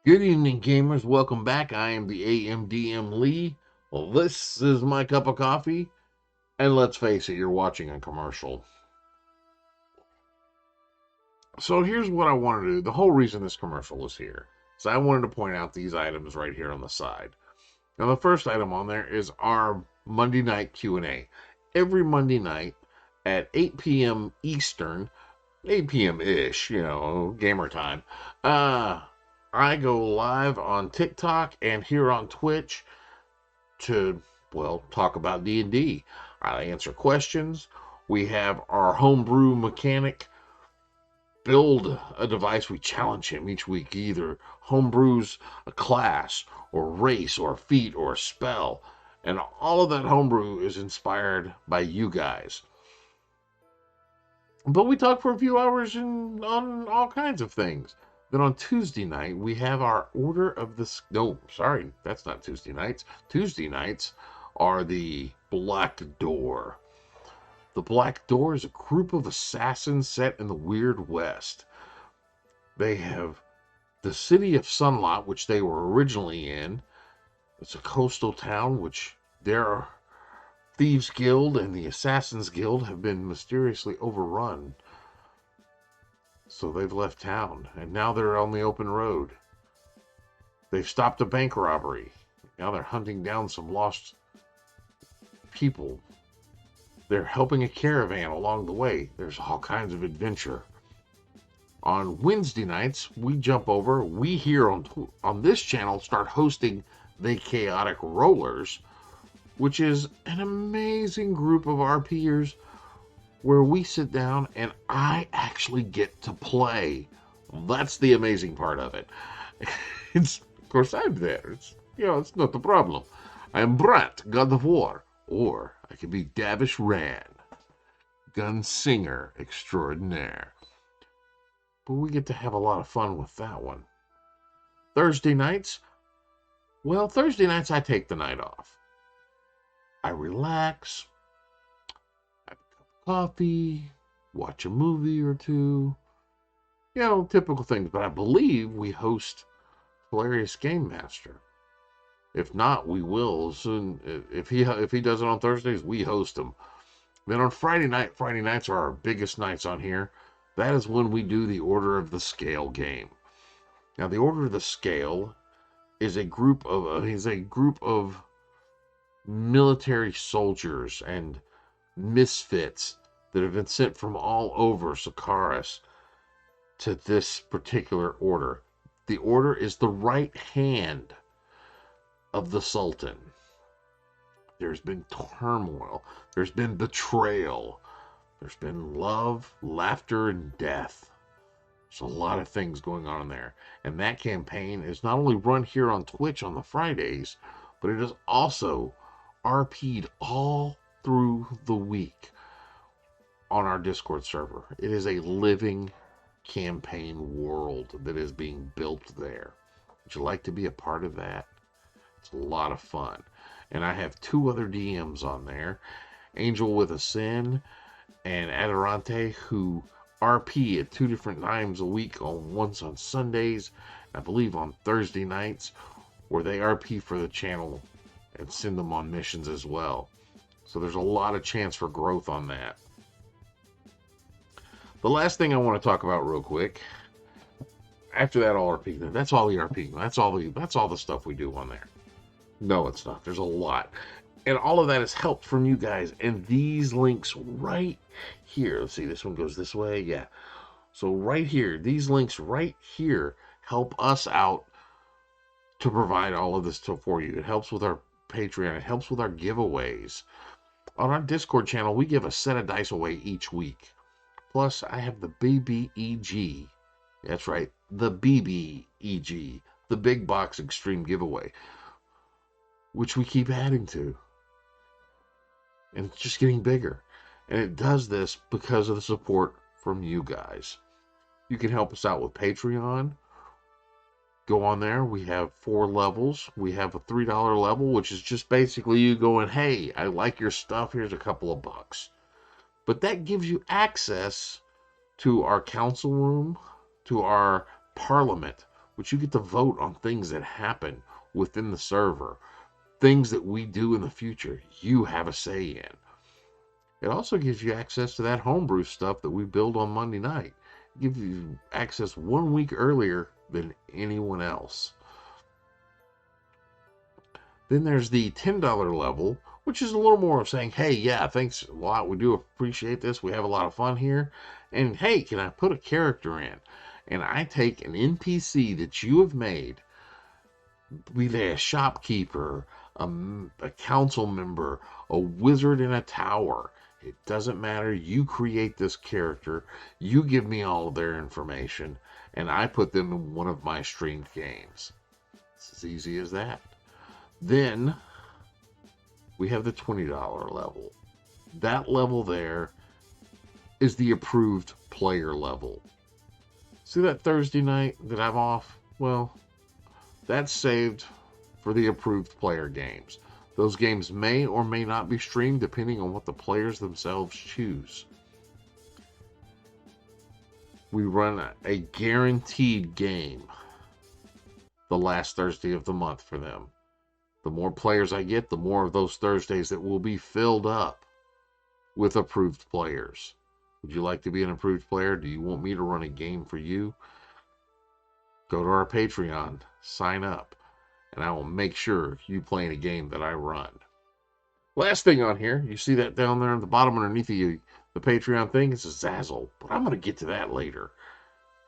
Good evening, gamers. Welcome back. I am the AMDM Lee. Well, this is my cup of coffee, and let's face it, you're watching a commercial. So here's what I want to do. The whole reason this commercial is here is I wanted to point out these items right here on the side. Now, the first item on there is our Monday night Q&A. Every Monday night at 8 p.m. Eastern, 8 p.m. ish, gamer time. I go live on TikTok and here on Twitch to, talk about D&D. I answer questions. We have our homebrew mechanic build a device. We challenge him each week. He either homebrews a class or race or feat or spell. And all of that homebrew is inspired by you guys. But we talk for a few hours on all kinds of things. Then on Tuesday night, we have our Order of the... No, sorry, that's not Tuesday nights. Tuesday nights are the Black Door. The Black Door is a group of assassins set in the Weird West. They have the city of Sunlot, which they were originally in. It's a coastal town, which their Thieves Guild and the Assassins Guild have been mysteriously overrun. So they've left town, and now they're on the open road. They've stopped a bank robbery. Now they're hunting down some lost people. They're helping a caravan along the way. There's all kinds of adventure. On Wednesday nights, we jump over. We here on this channel start hosting the Chaotic Rollers, which is an amazing group of RPers where we sit down and I actually get to play. That's the amazing part of it. Of course, I'm there. It's not the problem. I am Brat, God of War, or I can be Davish Ran, Gunsinger Extraordinaire. But we get to have a lot of fun with that one. Thursday nights I take the night off. I relax, have a cup of coffee, watch a movie or two. Typical things. But I believe we host Hilarious Game Master. If not, we will soon. If he does it on Thursdays, we host him. Then on Friday nights are our biggest nights on here. That is when we do the Order of the Scale game. Now, the Order of the Scale is a group of military soldiers and misfits that have been sent from all over Sakaris to this particular order. The order is the right hand of the Sultan. There's been turmoil. There's been betrayal. There's been love, laughter, and death. There's a lot of things going on in there. And that campaign is not only run here on Twitch on the Fridays, but it is also RP'd all through the week on our Discord server. It is a living campaign world that is being built there. Would you like to be a part of that? It's a lot of fun. And I have two other DMs on there, Angel with a Sin and Adirante, who RP at two different times a week, once on Sundays, I believe on Thursday nights, where they RP for the channel and send them on missions as well. So there's a lot of chance for growth on that. The last thing I want to talk about real quick, after that all RP, that's all the RP, that's all the stuff we do on there. No, it's not. There's a lot. And all of that is helped from you guys. And these links right here. Let's see, this one goes this way. Yeah. So right here, these links right here help us out to provide all of this stuff for you. It helps with our Patreon. It helps with our giveaways. On our Discord channel, we give a set of dice away each week. Plus, I have the BBEG. That's right, the BBEG, the Big Box Extreme Giveaway, which we keep adding to. And it's just getting bigger. And it does this because of the support from you guys. You can help us out with Patreon. Go on there. We have 4 levels. We have a $3 level, which is just basically you going, hey, I like your stuff. Here's a couple of bucks. But that gives you access to our council room, to our parliament, but you get to vote on things that happen within the server, things that we do in the future. You have a say in. It also gives you access to that homebrew stuff that we build on Monday night. It gives you access 1 week earlier than anyone else. Then there's the $10 level, which is a little more of saying, hey, yeah, thanks a lot. We do appreciate this. We have a lot of fun here. And hey, can I put a character in? And I take an NPC that you have made, be they a shopkeeper, a council member, a wizard in a tower. It doesn't matter. You create this character, you give me all of their information, and I put them in one of my streamed games. It's as easy as that. Then we have the $20 level. That level there is the approved player level. See that Thursday night that I'm off? Well, that's saved for the approved player games. Those games may or may not be streamed depending on what the players themselves choose. We run a guaranteed game the last Thursday of the month for them. The more players I get, the more of those Thursdays that will be filled up with approved players. Would you like to be an approved player? Do you want me to run a game for you? Go to our Patreon, sign up, and I will make sure you play in a game that I run. Last thing on here, you see that down there at the bottom underneath the Patreon thing? It's a Zazzle, but I'm going to get to that later.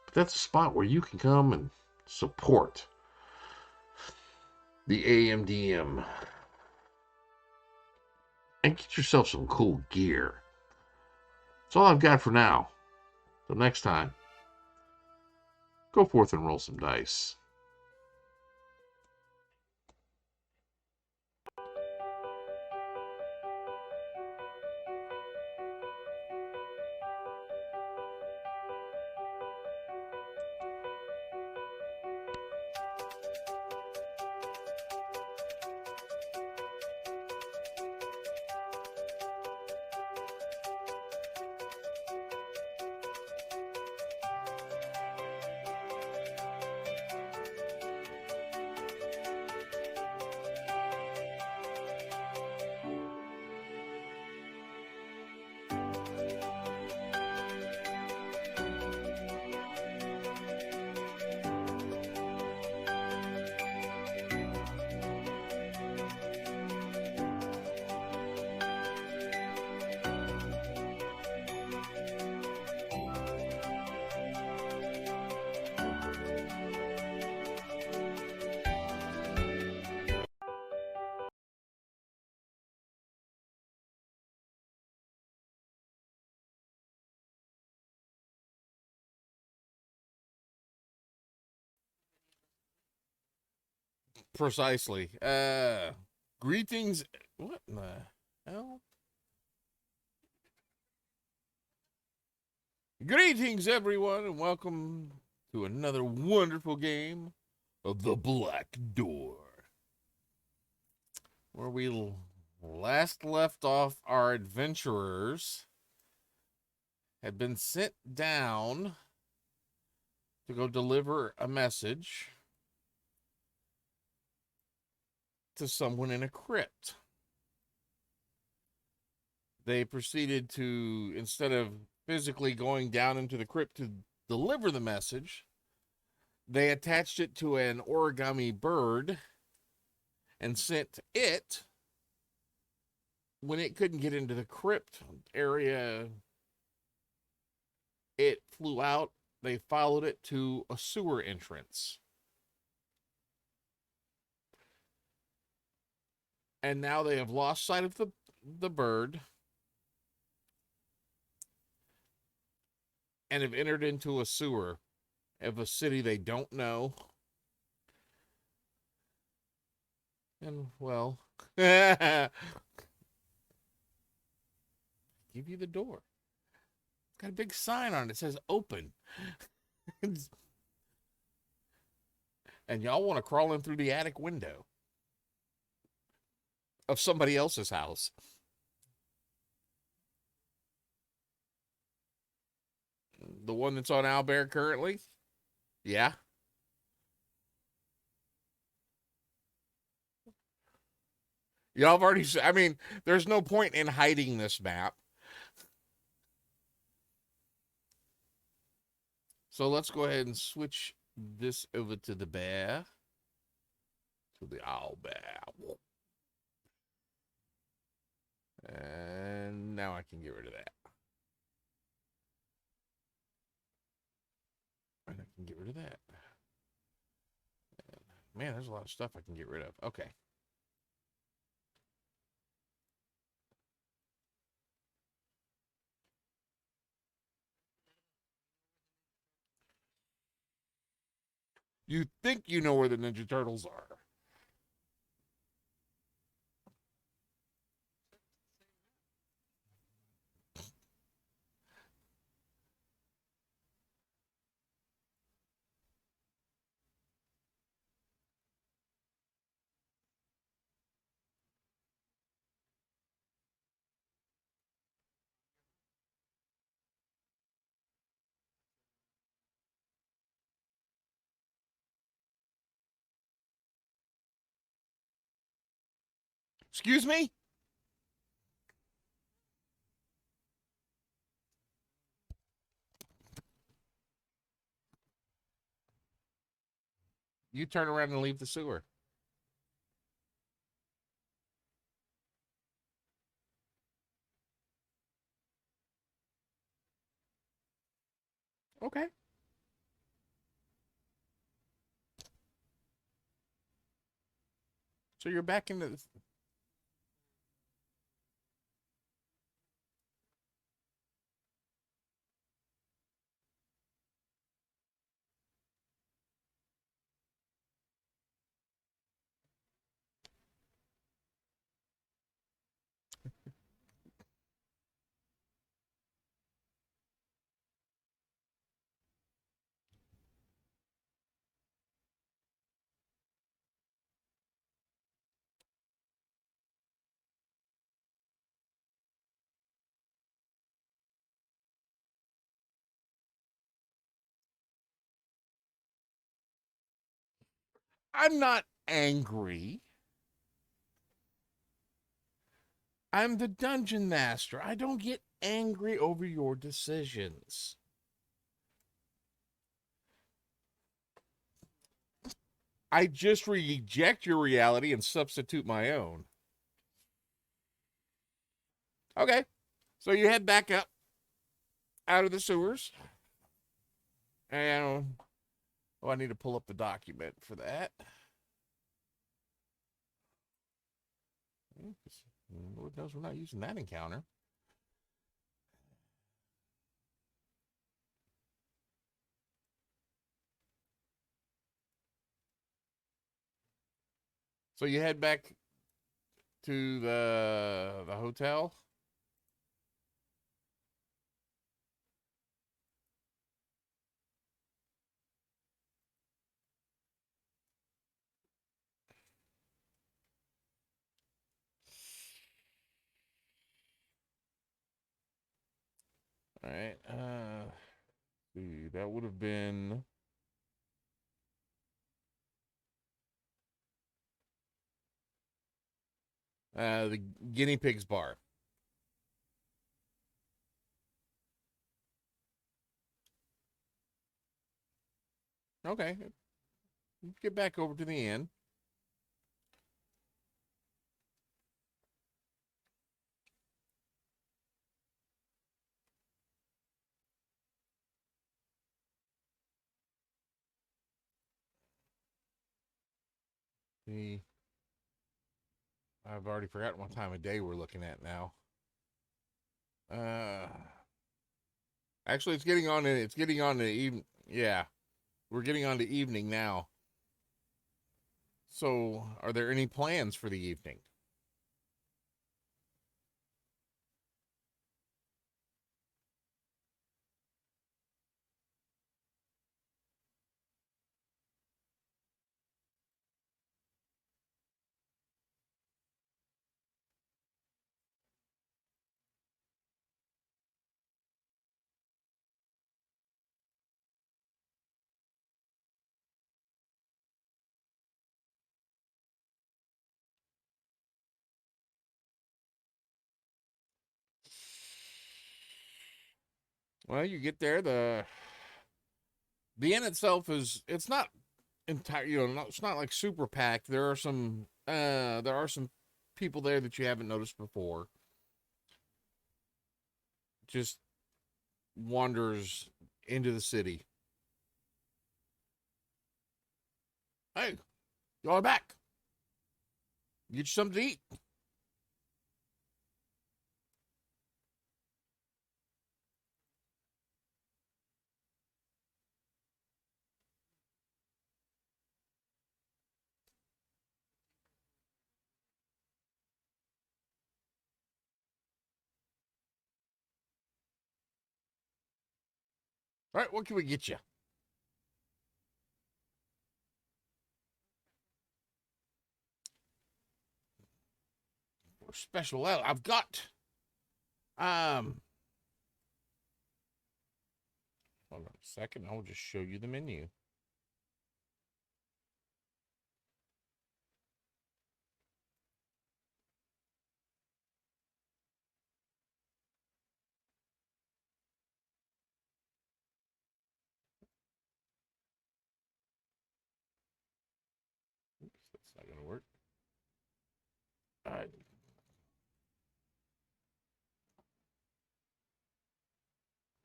But that's a spot where you can come and support the AMDM and get yourself some cool gear. That's all I've got for now. Till next time, go forth and roll some dice. Precisely. Greetings. What in the hell? Greetings, everyone, and welcome to another wonderful game of The Black Door, where we last left off. Our adventurers had been sent down to go deliver a message to someone in a crypt. They proceeded to, instead of physically going down into the crypt to deliver the message, they attached it to an origami bird and sent it, when it couldn't get into the crypt area, it flew out. They followed it to a sewer entrance. And now they have lost sight of the bird and have entered into a sewer of a city they don't know. And, well, give you the door. It's got a big sign on it. It says open. And y'all want to crawl in through the attic window of somebody else's house. The one that's on Albert currently? Yeah. Y'all have already. I mean, there's no point in hiding this map. So let's go ahead and switch this over to the bear. To the owl bear. And now I can get rid of that. And I can get rid of that. Man, there's a lot of stuff I can get rid of. Okay. You think you know where the Ninja Turtles are. Excuse me? You turn around and leave the sewer. Okay. So you're back in the. I'm not angry. I'm the dungeon master. I don't get angry over your decisions. I just reject your reality and substitute my own. Okay. So you head back up out of the sewers. And oh, I need to pull up the document for that. Lord knows we're not using that encounter. So you head back to the hotel. All right. See, that would have been the guinea pigs bar. Okay. Get back over to the inn. See, I've already forgotten what time of day we're looking at now. Uh, actually, it's getting on. It's getting on the even. Yeah, we're getting on to evening now. So, are there any plans for the evening? Well, you get there, the inn itself is, it's not entire, it's not like super packed. There are some people there that you haven't noticed before. Just wanders into the city. Hey, y'all are back. Get you something to eat. All right, what can we get you? Special. Well, I've got um. Hold on a second. I'll just show you the menu. Oops, that's not gonna work. All right.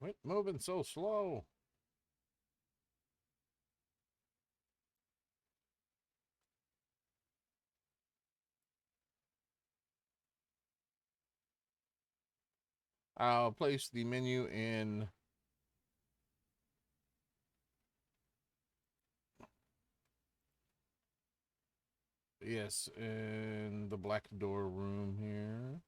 Quit moving so slow. I'll place the menu in. Yes, in the black door room here.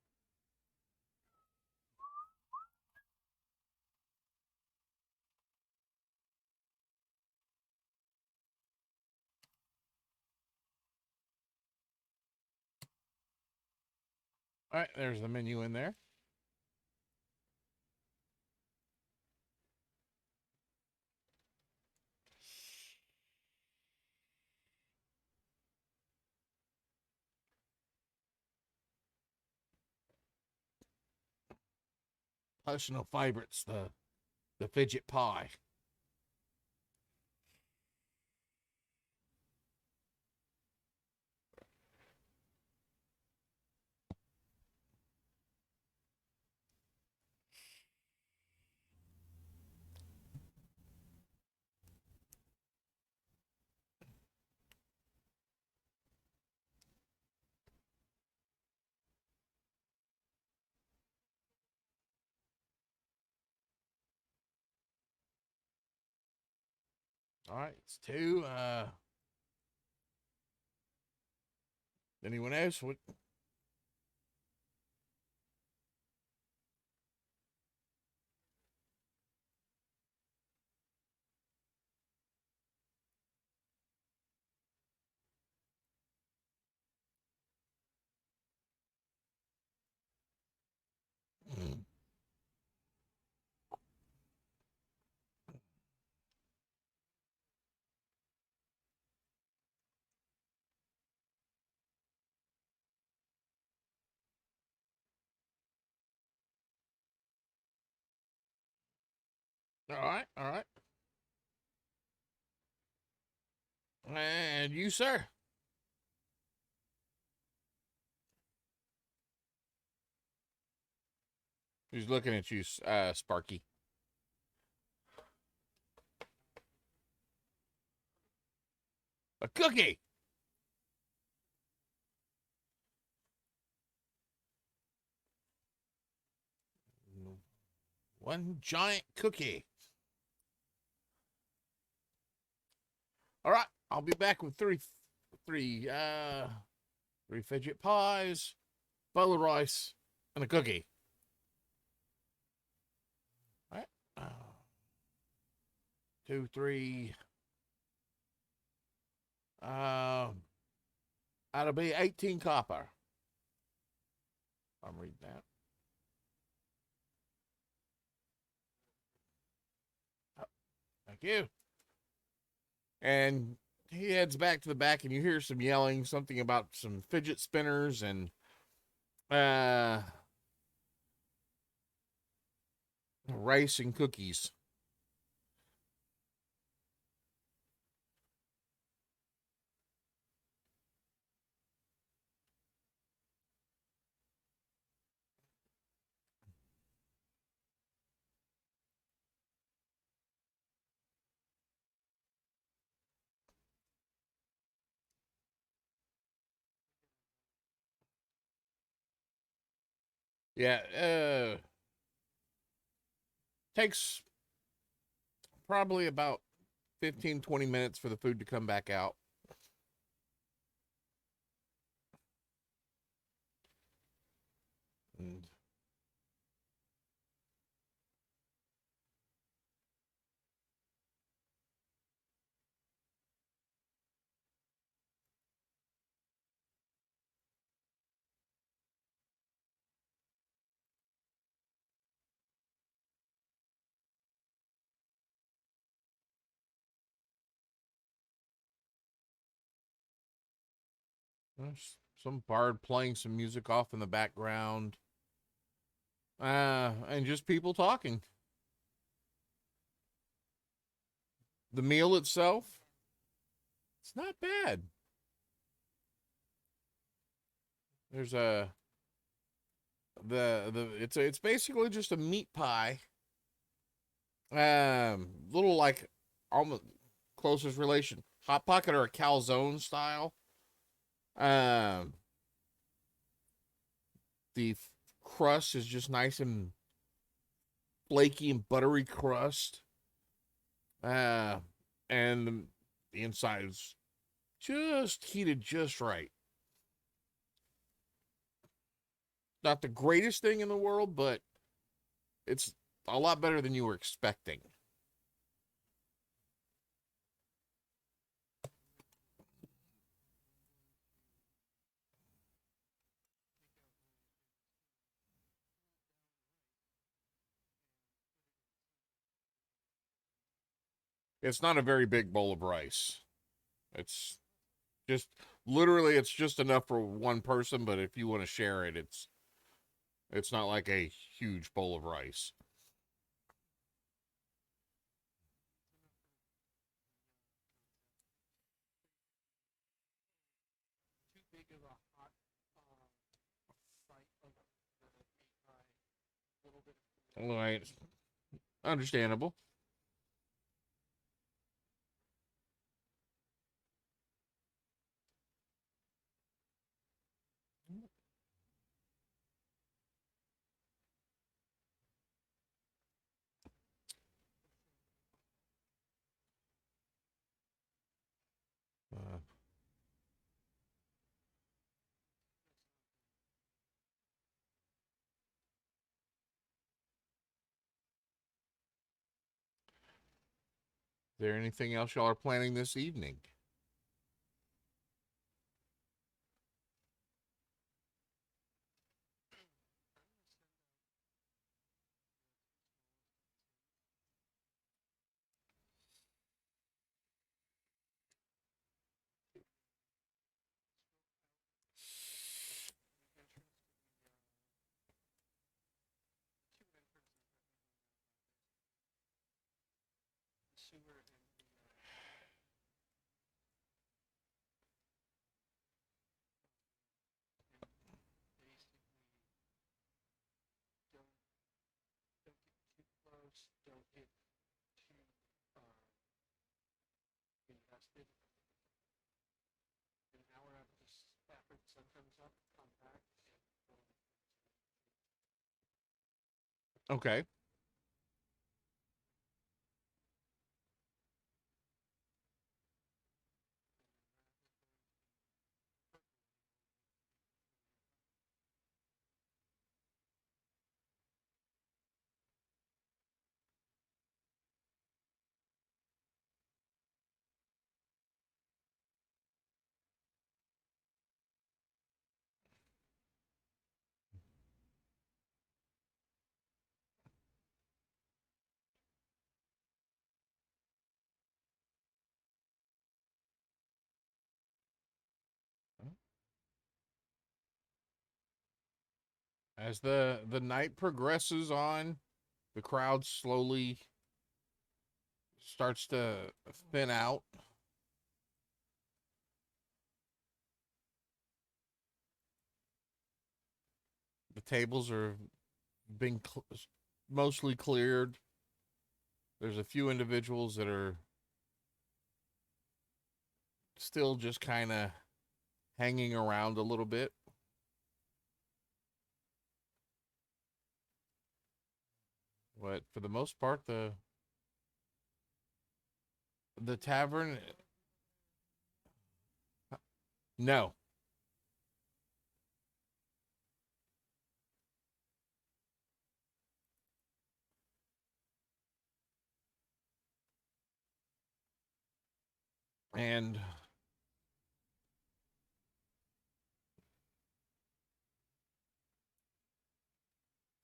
All right, there's the menu in there. Personal favorites, the fidget pie. All right, it's two. Anyone else? What? All right, all right. And you, sir? Who's looking at you, Sparky? A cookie. One giant cookie. All right, I'll be back with three fidget pies, bowl of rice, and a cookie. All right. 2, 3. That'll be 18 copper. I'm reading that. Oh, thank you. And he heads back to the back, and you hear some yelling, something about some fidget spinners and rice and cookies. Yeah, takes probably about 15-20 minutes for the food to come back out. And there's some bard playing some music off in the background. And just people talking. The meal itself, it's not bad. There's a the it's basically just a meat pie. Little like almost closest relation, hot pocket or a calzone style. Um, the crust is just nice and flaky and buttery crust. Uh, and the inside is just heated just right. Not the greatest thing in the world, but it's a lot better than you were expecting. It's not a very big bowl of rice. It's just literally it's just enough for one person, but if you want to share it, it's not like a huge bowl of rice. All right. Understandable. Uh, is there anything else y'all are planning this evening? Okay. As the night progresses on, The crowd slowly starts to thin out. The tables are being mostly cleared. There's a few individuals that are still just kind of hanging around a little bit. But for the most part, the tavern, no. And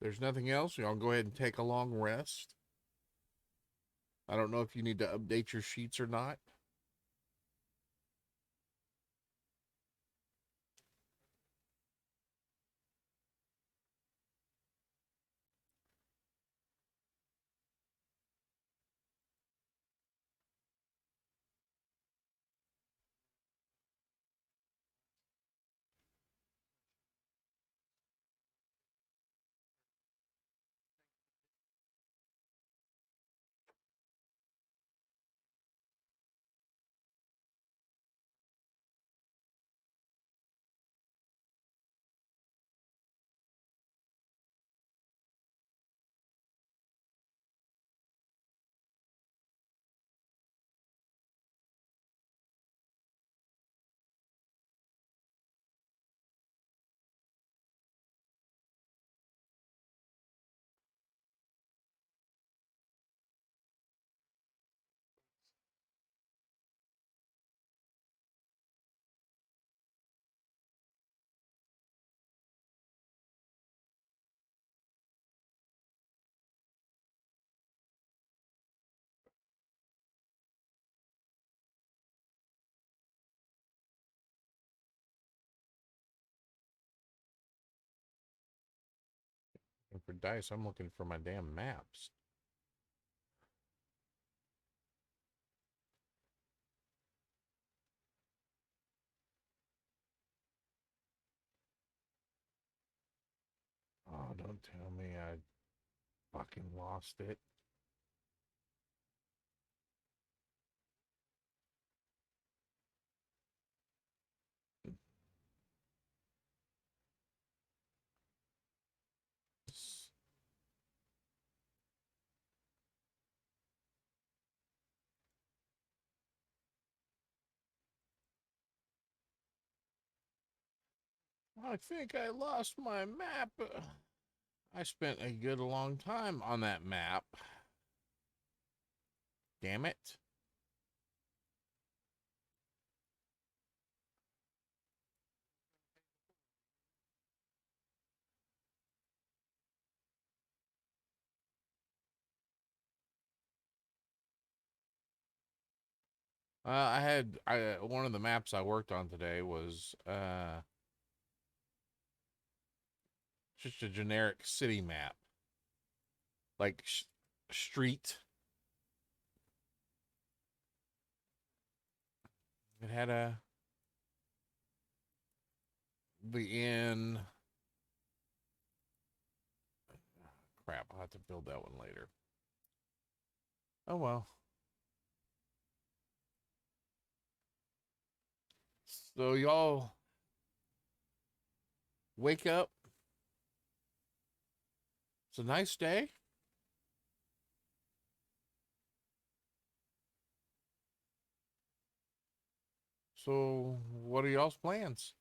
there's nothing else. Y'all go ahead and take a long rest. I don't know if you need to update your sheets or not. And for dice, I'm looking for my damn maps. Oh, don't tell me I fucking lost it. I think I lost my map. I spent a good long time on that map. Damn it. I one of the maps I worked on today was just a generic city map, like street. It had the inn. Crap, I'll have to build that one later. Oh well. So y'all wake up. It's a nice day. So what are y'all's plans?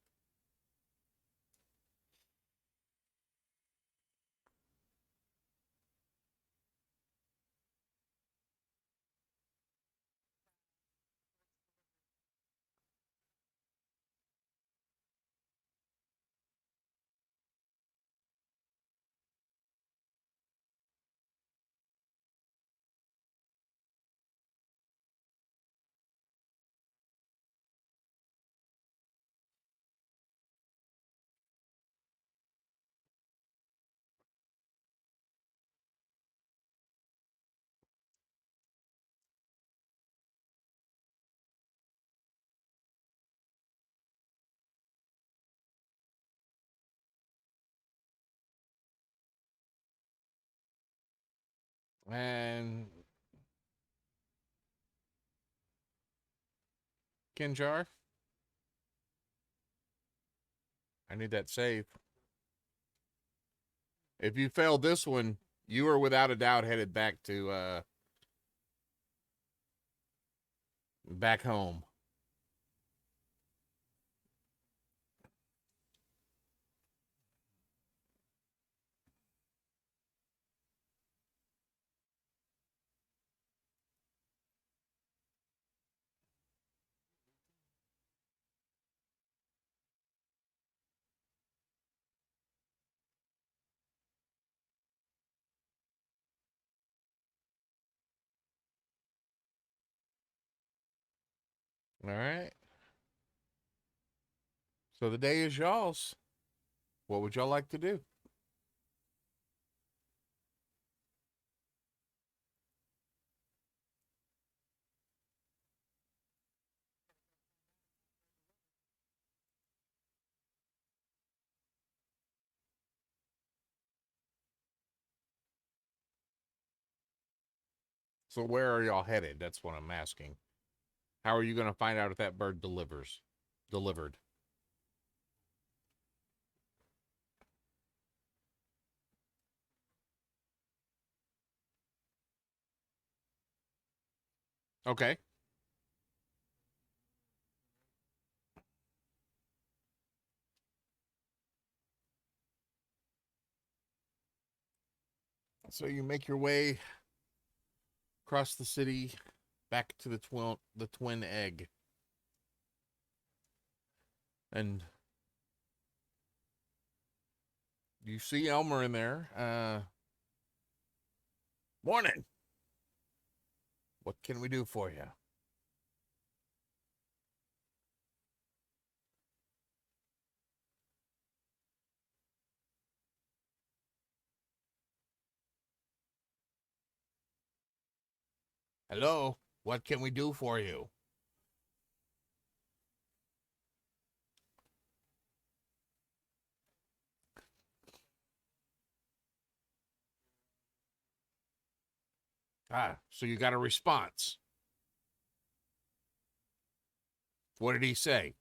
And Kinjar, I need that save. If you failed this one, you are without a doubt headed back to back home. All right. So the day is y'all's. What would y'all like to do? So where are y'all headed? That's what I'm asking. How are you going to find out if that bird delivered? Okay. So you make your way across the city back to the twin egg. And you see Elmer in there. Morning. What can we do for you? Hello. What can we do for you? Ah, so you got a response. What did he say?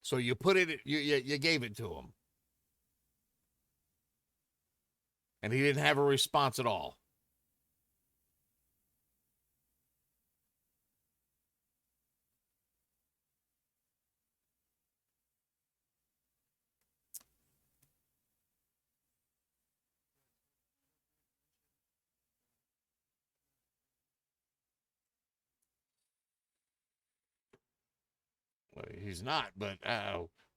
So you put it, you gave it to him, and he didn't have a response at all. Well, he's not, but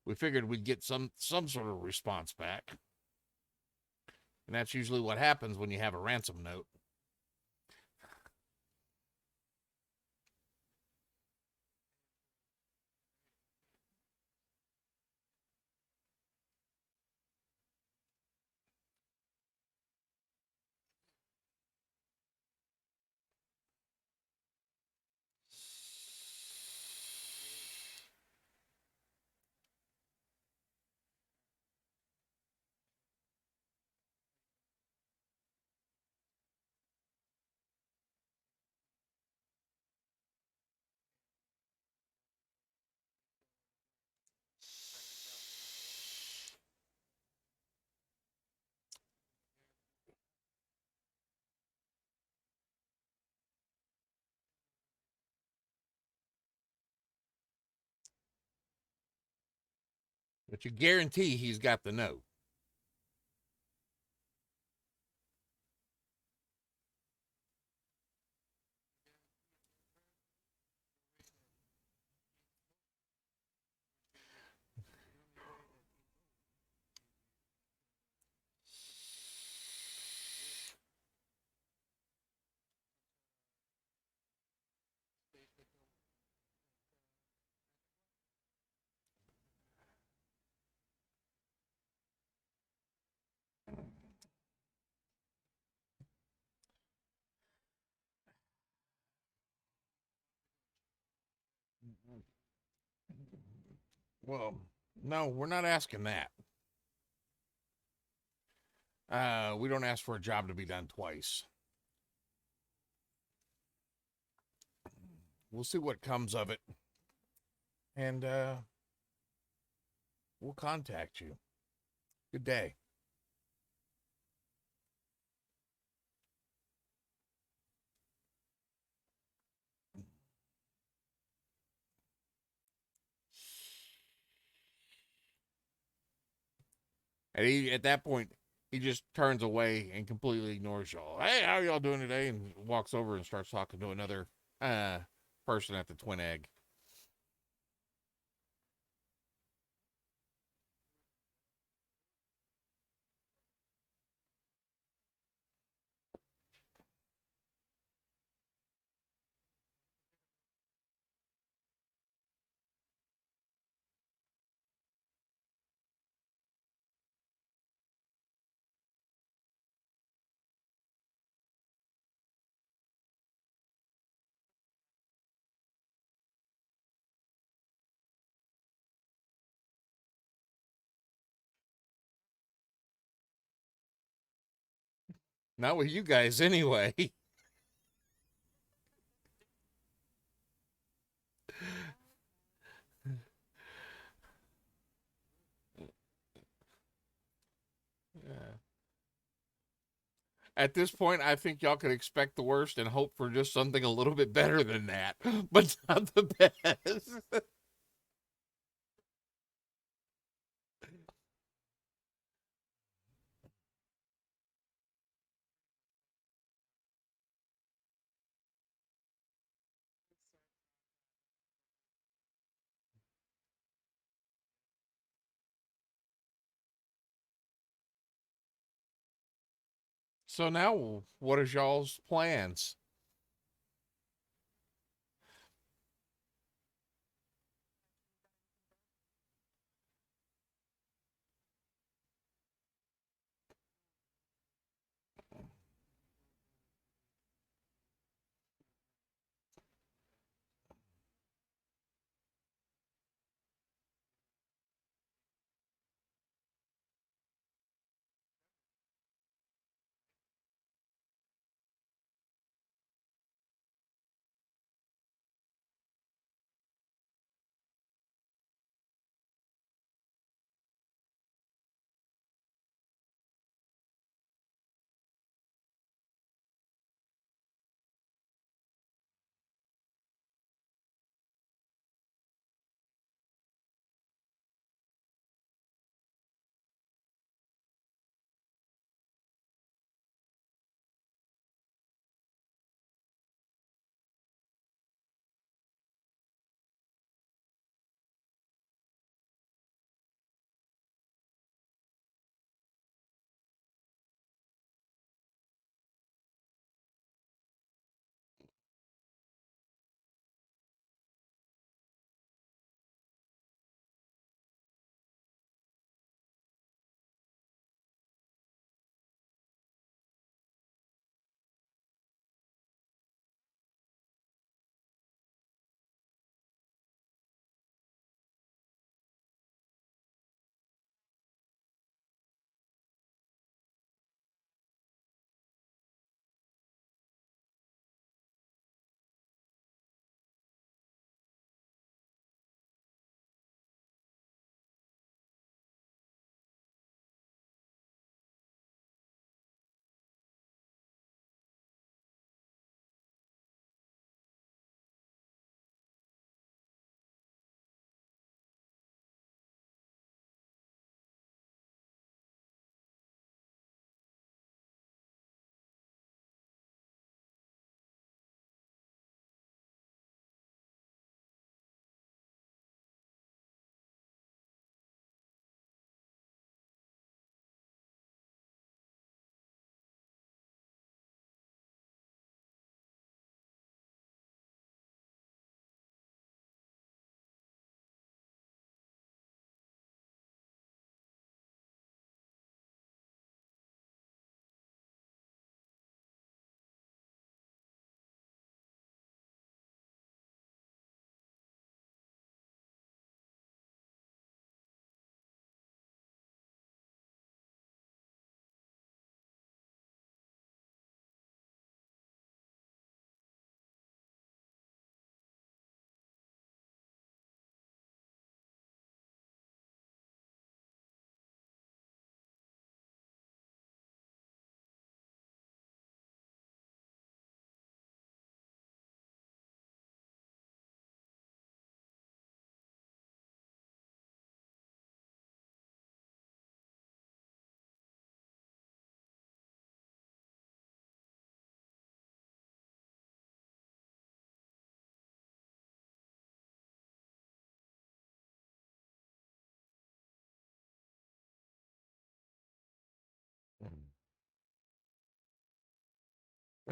we figured we'd get some sort of response back, and that's usually what happens when you have a ransom note. But you guarantee he's got the note. Well, no, we're not asking that. We don't ask for a job to be done twice. We'll see what comes of it. And we'll contact you. Good day. And at that point, he just turns away and completely ignores y'all. Hey, how y'all doing today? And walks over and starts talking to another person at the Twin Egg. Not with you guys, anyway. Yeah. At this point, I think y'all could expect the worst and hope for just something a little bit better than that, but not the best. So now, what is y'all's plans?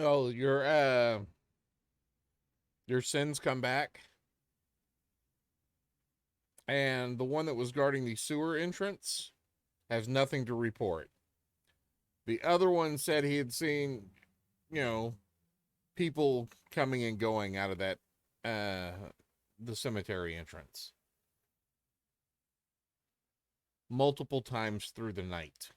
Oh, your sins come back, and the one that was guarding the sewer entrance has nothing to report. The other one said he had seen, you know, people coming and going out of that the cemetery entrance multiple times through the night.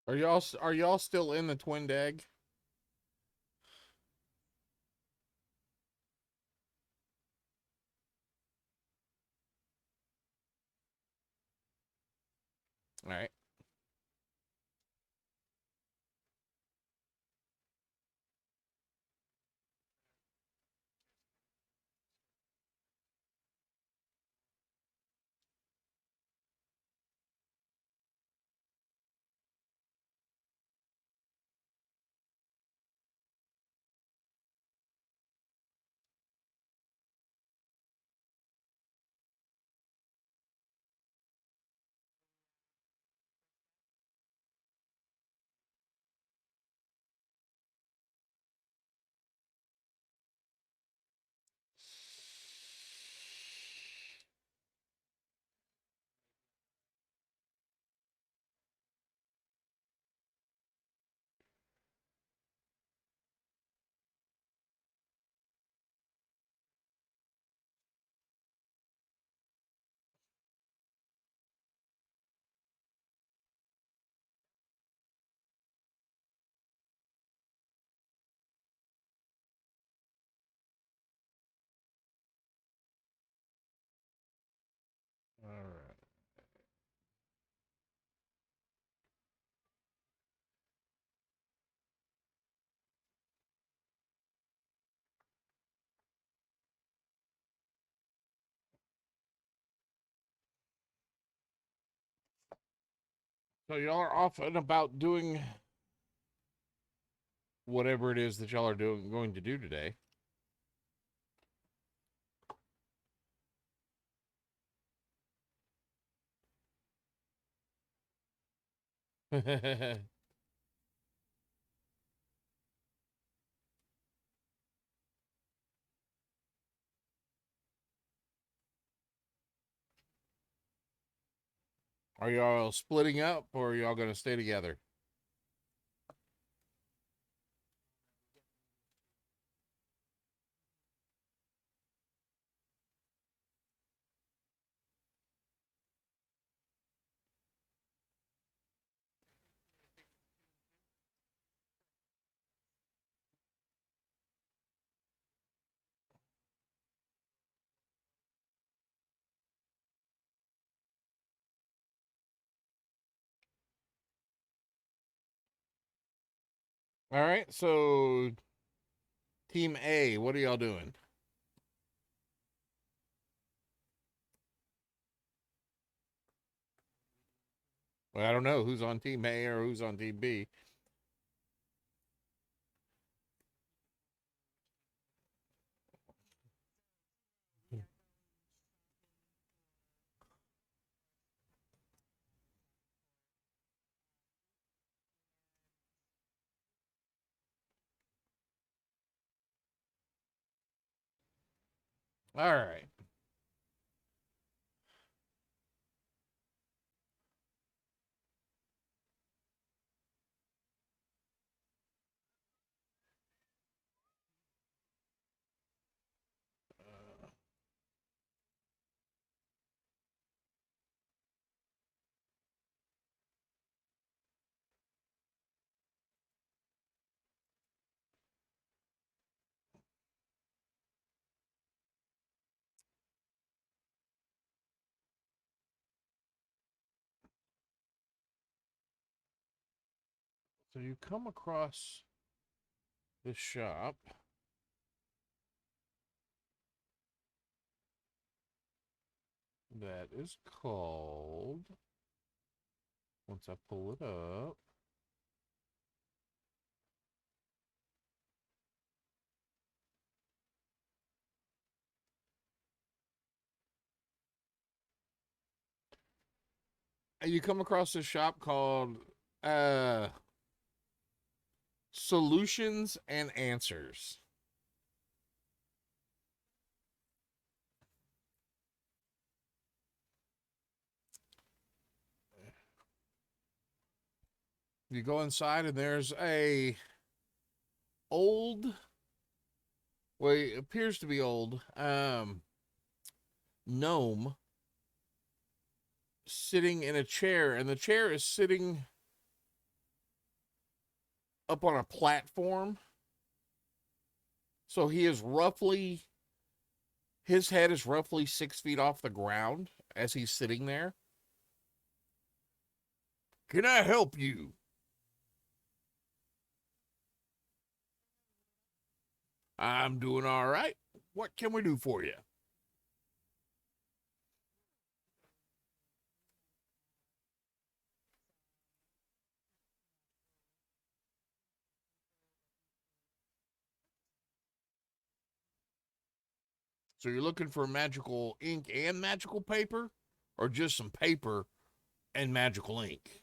Are y'all still in the twin egg? All right. All right. So y'all are off and about doing whatever it is that y'all are going to do today. Are y'all splitting up or are y'all going to stay together? All right. So, Team A, what are y'all doing? Well, I don't know who's on Team A or who's on Team B. All right. So you come across this shop that is called, once I pull it up, you come across this shop called uh Solutions and Answers. You go inside and there's a old, well, it appears to be old, gnome sitting in a chair, and the chair is sitting up on a platform. So he is roughly, his head is roughly 6 feet off the ground as he's sitting there. Can I help you? I'm doing all right. What can we do for you? So you're looking for magical ink and magical paper, or just some paper and magical ink?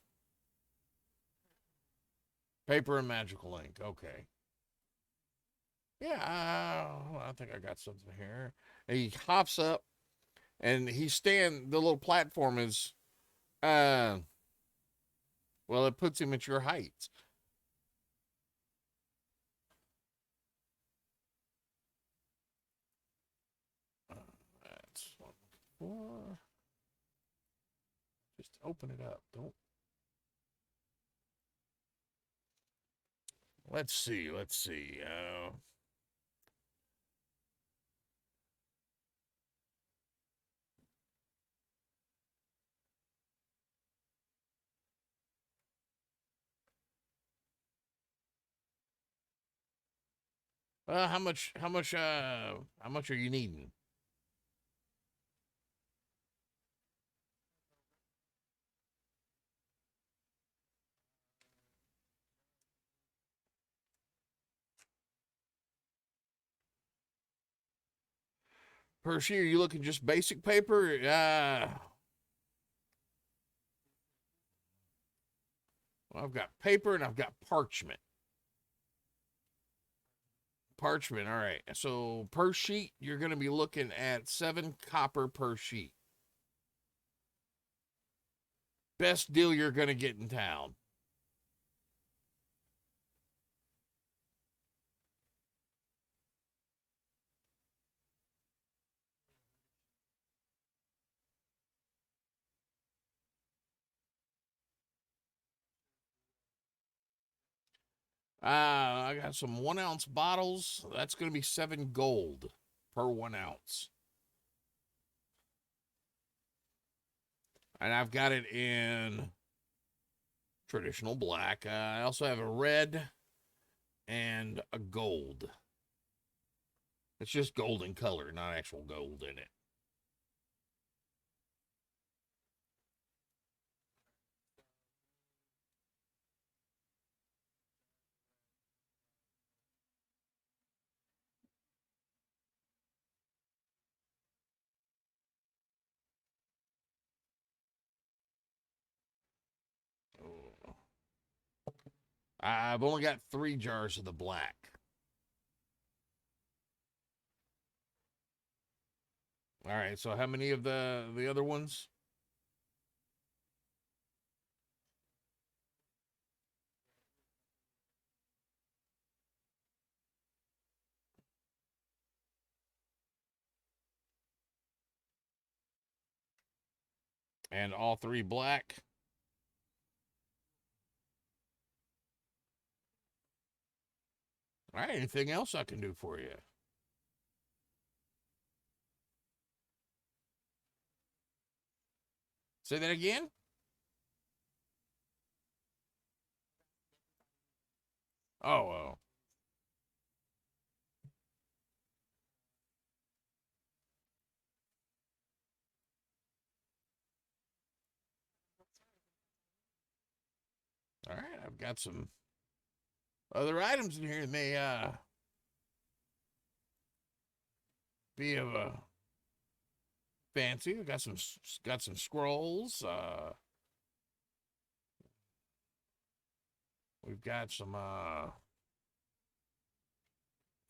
Paper and magical ink. Okay. Yeah, I think I got something here. And he hops up and the little platform is, uh, well, it puts him at your height. That's 1, 4. Just open it up. Don't. Let's see. Let's see. How much? How much? How much are you needing? Per sheet? Are you looking just basic paper? Well, I've got paper and I've got parchment. Parchment. All right. So per sheet, you're going to be looking at 7 copper per sheet. best deal you're going to get in town. I got some 1 ounce bottles. That's going to be 7 gold per 1 ounce. And I've got it in traditional black. I also have a red and a gold. It's just golden color, not actual gold in it. Oh. I've only got 3 jars of the black. All right, so how many of the other ones? And all 3 black. All right, anything else I can do for you? Say that again? Oh, well. All right, I've got some other items in here that may be of a fancy. I got some scrolls. We've got some oh,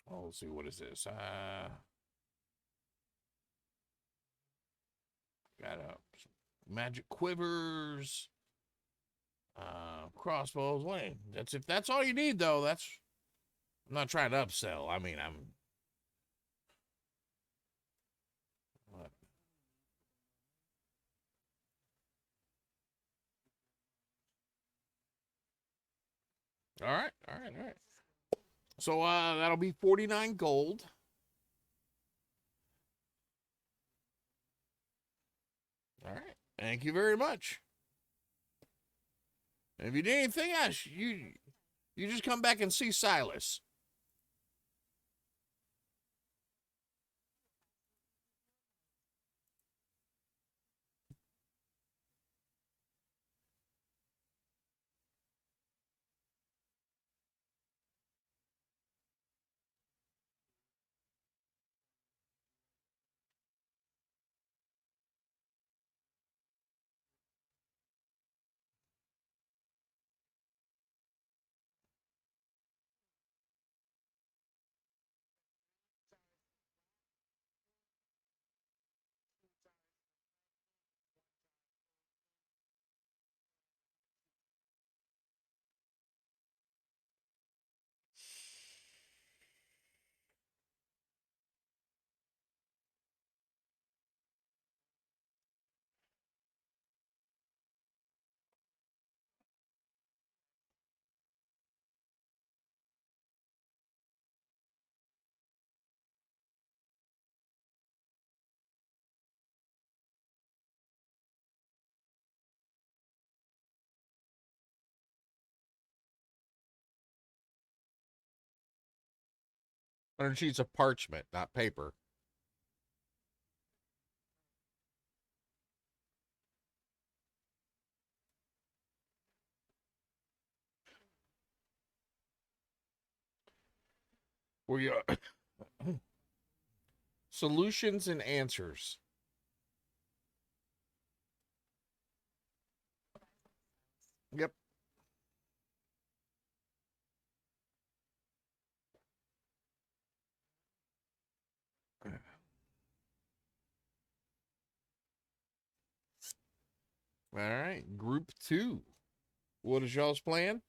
let's see, what is this? Got magic quivers, crossbows. Wait, that's if that's all you need though. That's I'm not trying to upsell. I mean, I'm what? All right. So that'll be 49 gold. All right. Thank you very much. And if you need anything else, you just come back and see Silas. On sheets of parchment, not paper. Where you solutions and answers. Yep. All right, group 2. What is y'all's plan?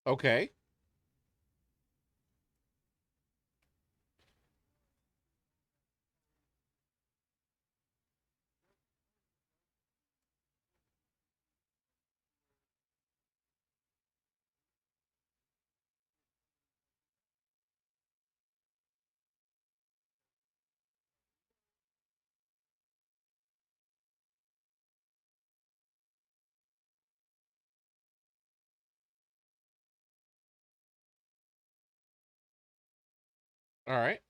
Okay. All right.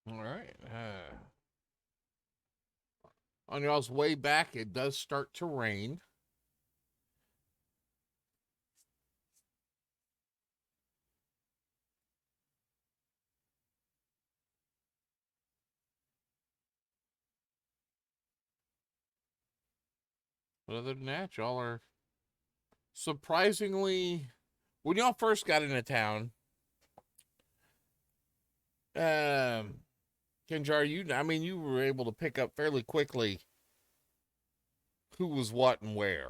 All right. On y'all's way back, it does start to rain. But other than that, y'all are surprisingly. When y'all first got into town, um, Kenjar, you were able to pick up fairly quickly who was what and where.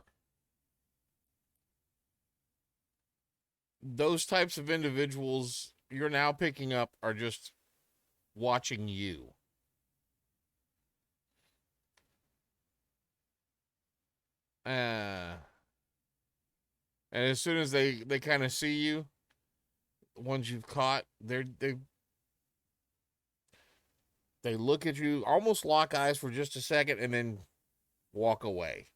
Those types of individuals you're now picking up are just watching you. And as soon as they kind of see you, the ones you've caught, they look at you, almost lock eyes for just a second, and then walk away.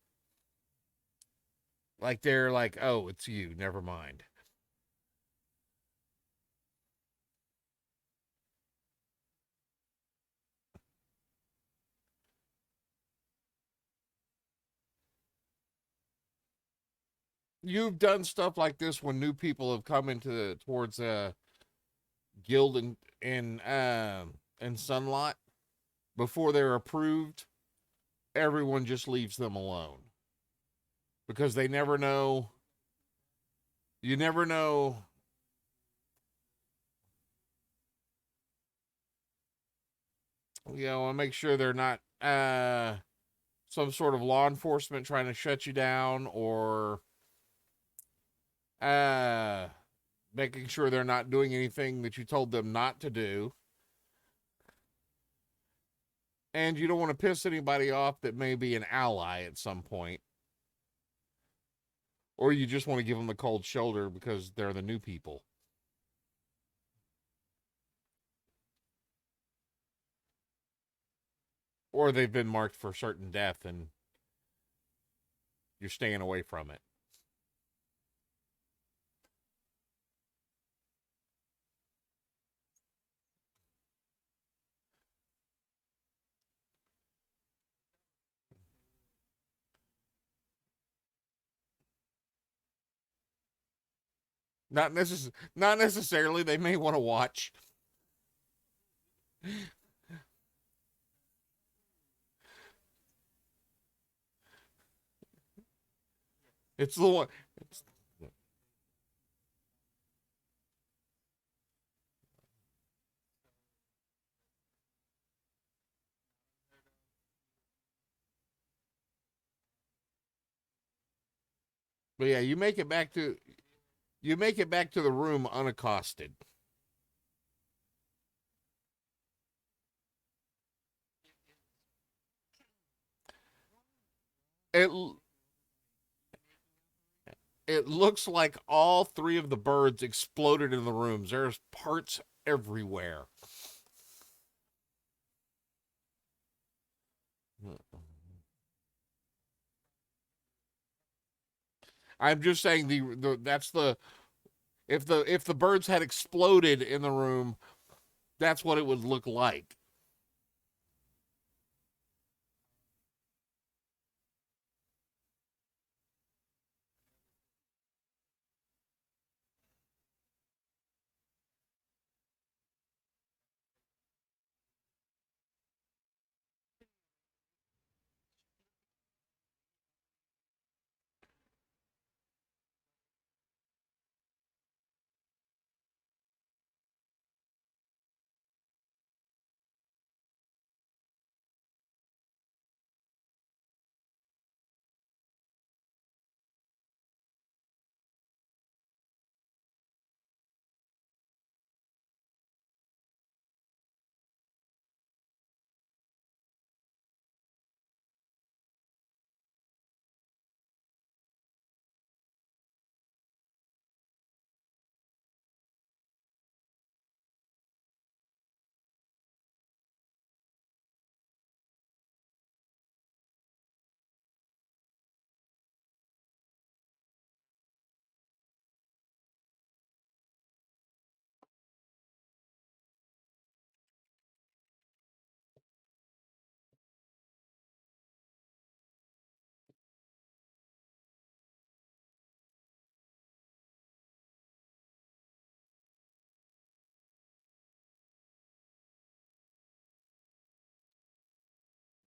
Like they're like, "Oh, it's you. Never mind." You've done stuff like this when new people have come towards guild and Sunlot before they're approved. Everyone just leaves them alone because they never know. You never know. You know, I make sure they're not some sort of law enforcement trying to shut you down, or uh making sure they're not doing anything that you told them not to do. And you don't want to piss anybody off that may be an ally at some point. Or you just want to give them the cold shoulder because they're the new people. Or they've been marked for certain death and you're staying away from it. Not necessarily. They may want to watch. It's the one. It's, But yeah, you make it back to the room unaccosted. It it looks like all three of the birds exploded in the rooms. There's parts everywhere. I'm just saying the that's the if the birds had exploded in the room, that's what it would look like.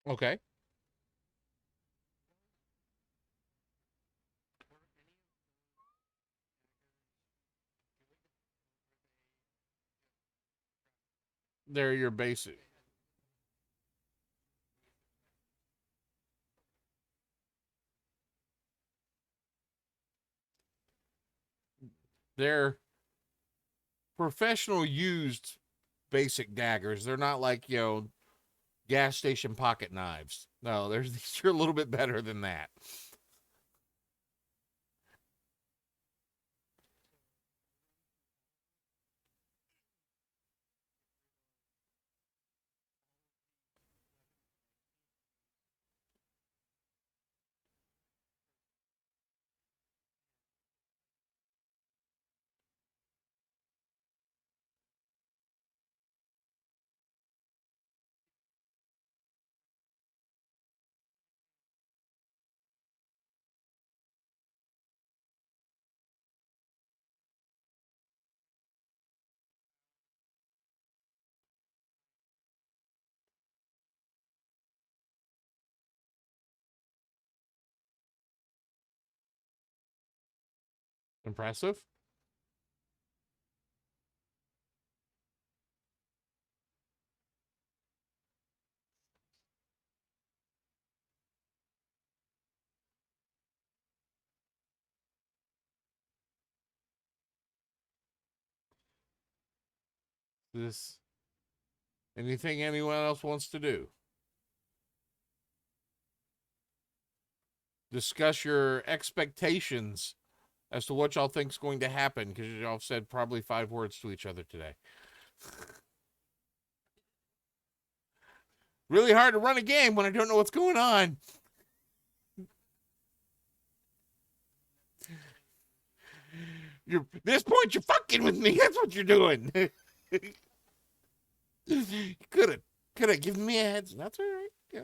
Okay. They're your basic. They're professional used basic daggers. They're not like, gas station pocket knives. No, there's these are a little bit better than that. Impressive. This anything anyone else wants to do? Discuss your expectations as to what y'all think's going to happen because y'all said probably 5 words to each other today. Really hard to run a game when I don't know what's going on. You're this point you're fucking with me. That's what you're doing. You could have given me a heads. That's all right. Yeah.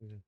Mm.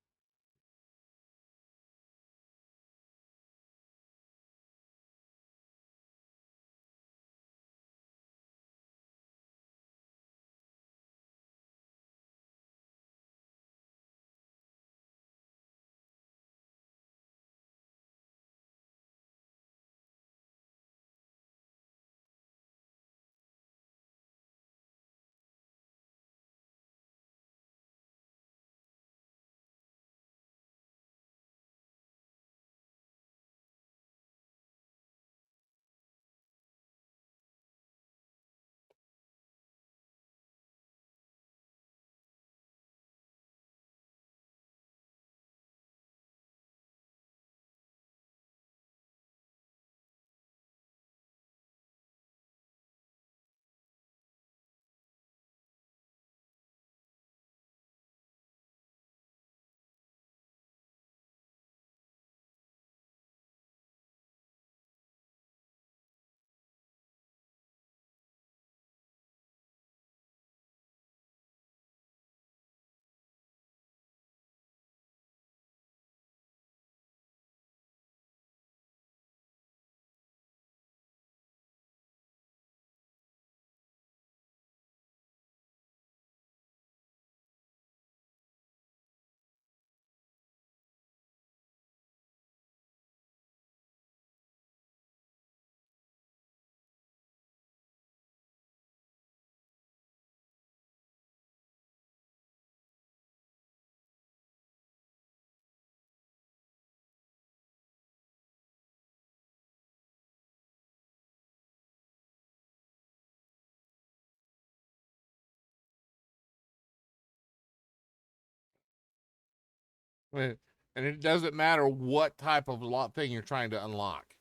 And it doesn't matter what type of thing you're trying to unlock.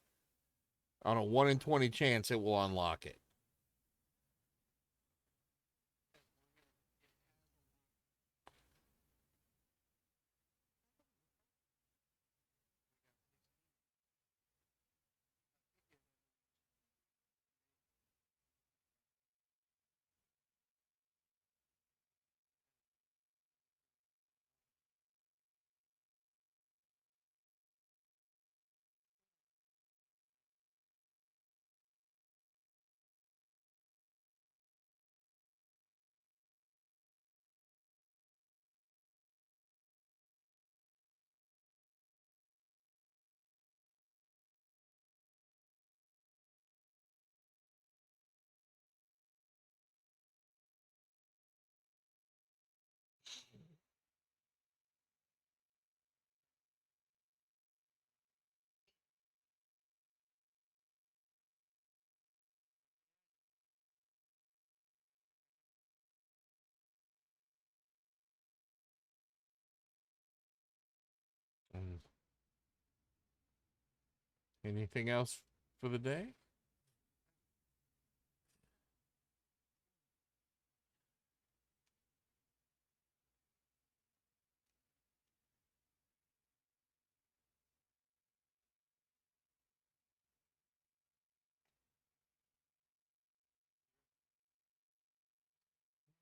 On a 1 in 20 chance, it will unlock it. Mm. Anything else for the day?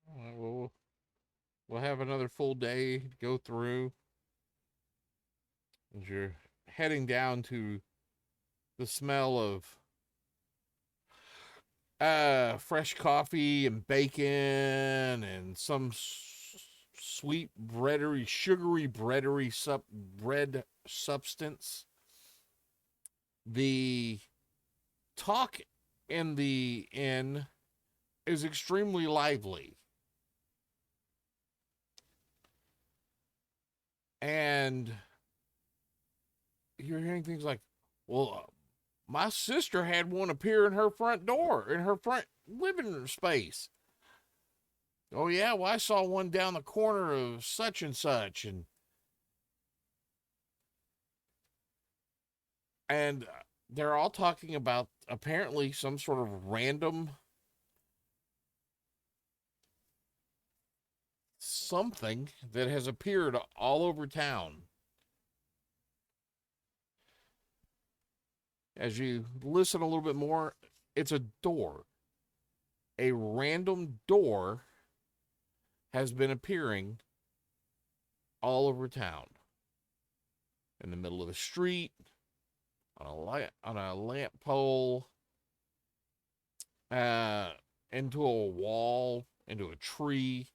All right, well, we'll have another full day to go through as you're heading down to the smell of fresh coffee and bacon and some sweet breadery, sugary breadery bread substance. The talk in the inn is extremely lively. And you're hearing things like, well, my sister had one appear in her front door, in her front living space. Oh, yeah, well, I saw one down the corner of such and such. And they're all talking about apparently some sort of random something that has appeared all over town. As you listen a little bit more, it's a door. A random door has been appearing all over town, in the middle of the street, on a lamp pole, uh, into a wall, into a tree.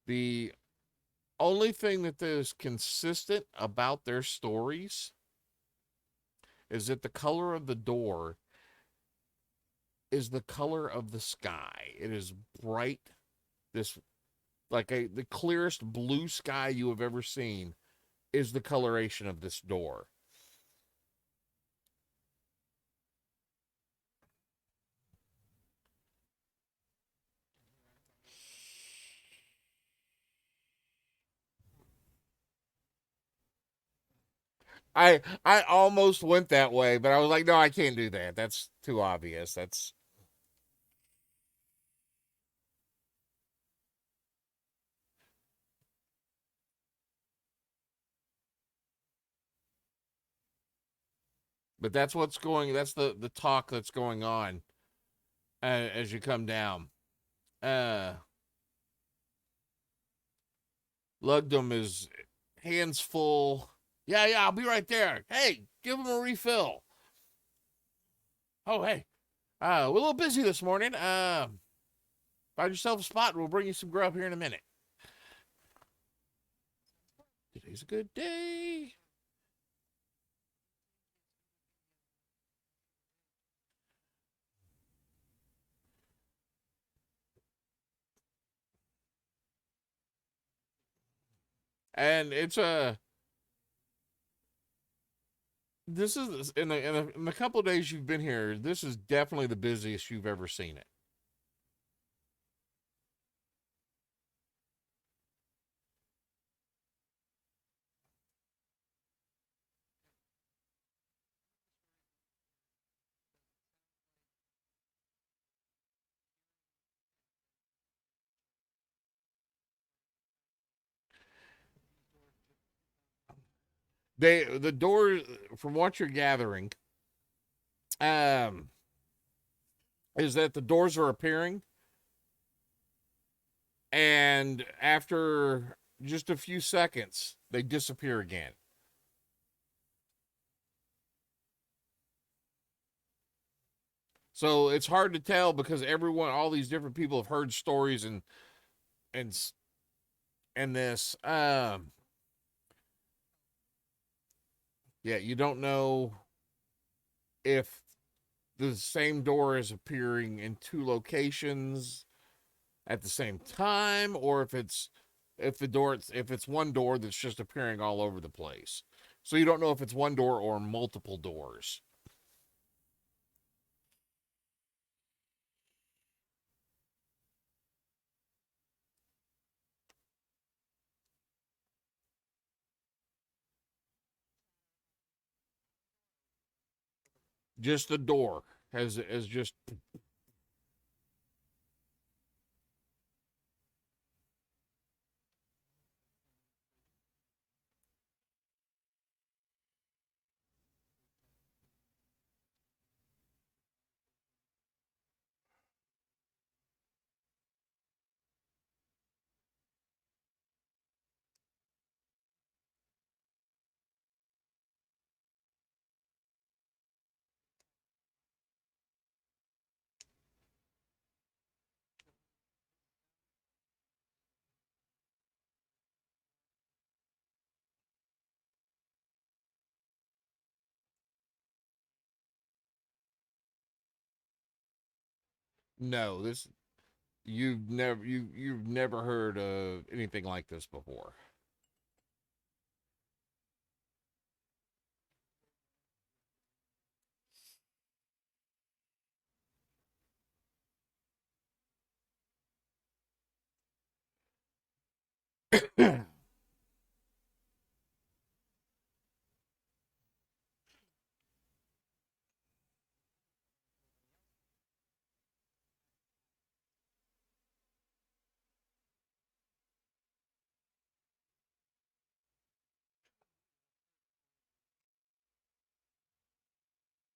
The only thing that is consistent about their stories is that the color of the door is the color of the sky. It is bright, this the clearest blue sky you have ever seen is the coloration of this door. I almost went that way, but I was like, no, I can't do that. That's too obvious. That's but that's what's going. That's the talk that's going on as you come down. Uh, Lugdom is hands full. Yeah, yeah, I'll be right there. Hey, give him a refill. Oh, hey, we're a little busy this morning. Find yourself a spot, and we'll bring you some grub here in a minute. Today's a good day. And it's a this is in the couple of days you've been here. This is definitely the busiest you've ever seen it. The door, from what you're gathering, um, is that the doors are appearing, and after just a few seconds, they disappear again. So it's hard to tell because all these different people have heard stories and and this. Yeah, you don't know if the same door is appearing in two locations at the same time, or if it's one door that's just appearing all over the place. So you don't know if it's one door or multiple doors. Just the door has just no. This you've never heard of anything like this before.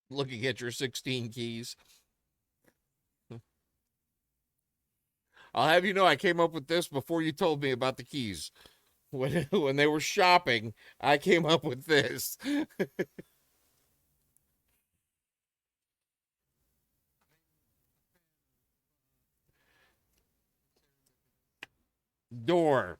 Looking at your 16 keys. I'll have you know I came up with this before you told me about the keys. When they were shopping, I came up with this. Door.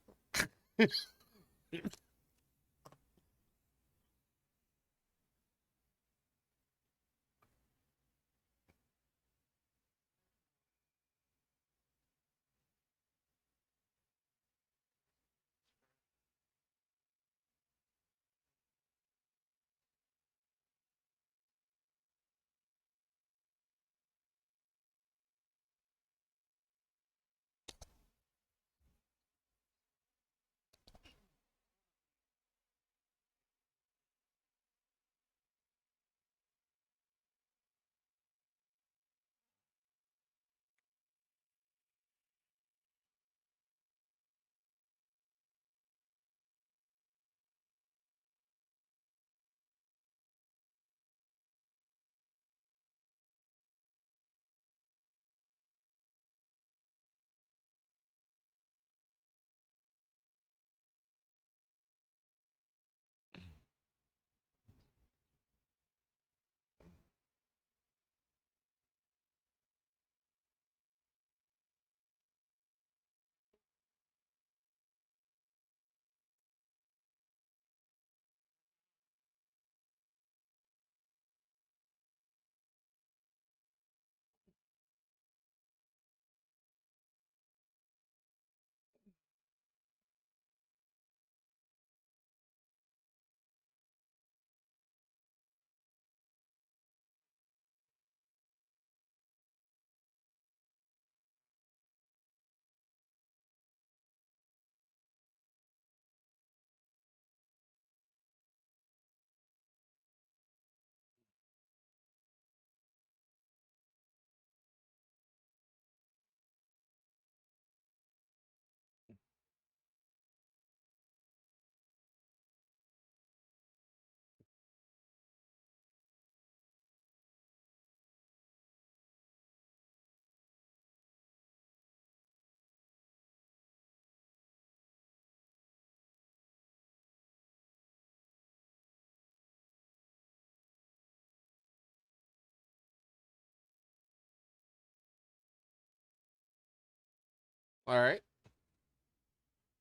All right.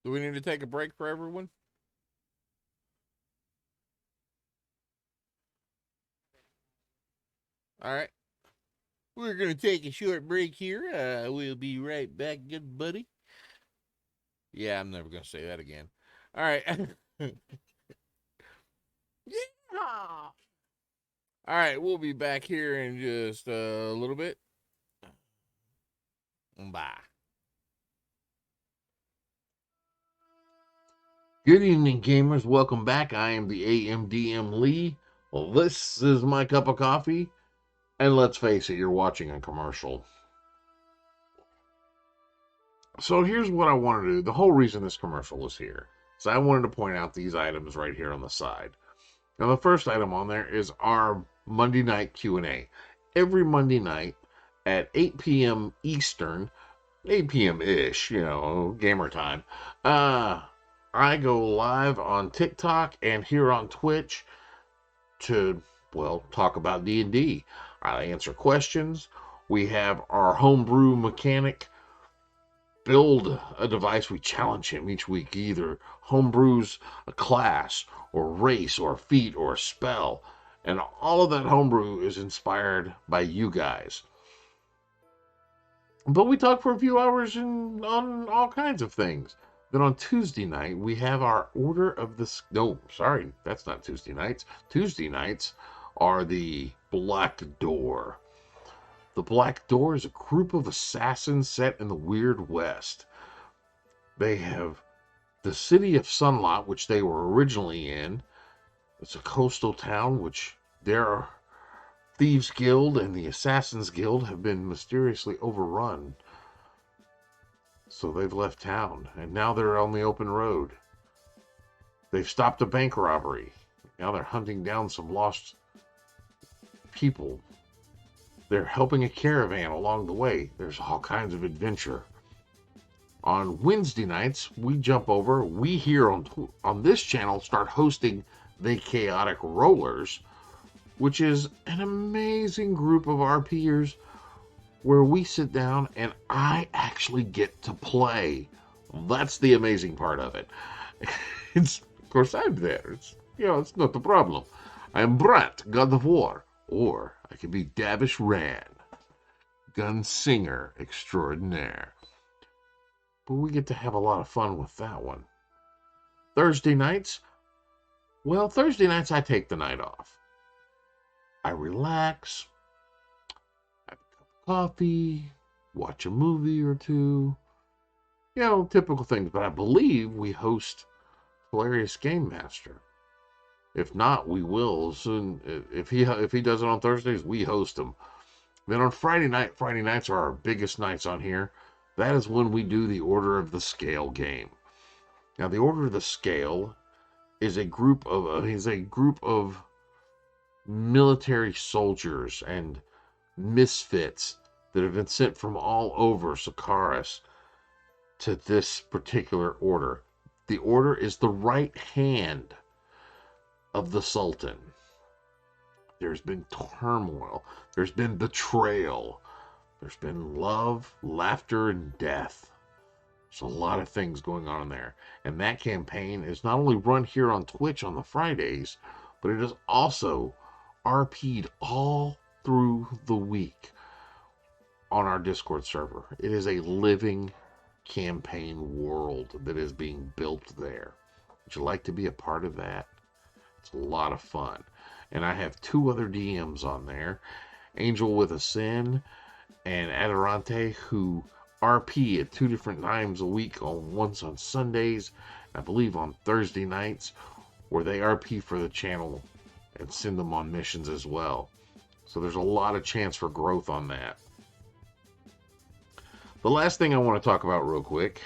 Do we need to take a break for everyone? All right. We're going to take a short break here. We'll be right back, good buddy. Yeah, I'm never going to say that again. All right. Yeah. All right, we'll be back here in just a little bit. Bye. Good evening, gamers. Welcome back. I am the AMDM Lee. Well, this is my cup of coffee. And let's face it, you're watching a commercial. So here's what I want to do. The whole reason this commercial is here is I wanted to point out these items right here on the side. Now, the first item on there is our Monday night Q&A. Every Monday night at 8 p.m. Eastern, 8 p.m.-ish, gamer time, I go live on TikTok and here on Twitch to, talk about D&D. I answer questions. We have our homebrew mechanic build a device. We challenge him each week. He either homebrews a class or race or feat or spell. And all of that homebrew is inspired by you guys. But we talk for a few hours on all kinds of things. Then on Tuesday night, we have our Order of the... No, sorry, that's not Tuesday nights. Tuesday nights are the Black Door. The Black Door is a group of assassins set in the Weird West. They have the city of Sunlot, which they were originally in. It's a coastal town, which their Thieves Guild and the Assassins Guild have been mysteriously overrun. So they've left town, and now they're on the open road. They've stopped a bank robbery. Now they're hunting down some lost people. They're helping a caravan along the way. There's all kinds of adventure. On Wednesday nights, we jump over. We here on this channel start hosting the Chaotic Rollers, which is an amazing group of RPers where we sit down and I actually get to play. That's the amazing part of it. It's, of course, I'm there. It's not a problem. I'm Brat, God of War, or I can be Davish Ran, Gunsinger Extraordinaire. But we get to have a lot of fun with that one. Thursday nights, I take the night off. I relax, have a cup of coffee, watch a movie or two. Typical things. But I believe we host Hilarious Game Master. If not, we will soon. If he does it on Thursdays, we host him. Then on Friday nights are our biggest nights on here. That is when we do the Order of the Scale game. Now, the Order of the Scale is a group of military soldiers and misfits that have been sent from all over Sakaris to this particular order. The order is the right hand of the Sultan. There's been turmoil. There's been betrayal. There's been love, laughter, and death. There's a lot of things going on in there. And that campaign is not only run here on Twitch on the Fridays, but it is also RP'd all through the week on our Discord server. It is a living campaign world that is being built there. Would you like to be a part of that? It's a lot of fun. And I have 2 other DMs on there, Angel with a Sin and Adirante, who RP at 2 different times a week, once on Sundays, I believe on Thursday nights, where they RP for the channel and send them on missions as well. So there's a lot of chance for growth on that. The last thing I want to talk about real quick,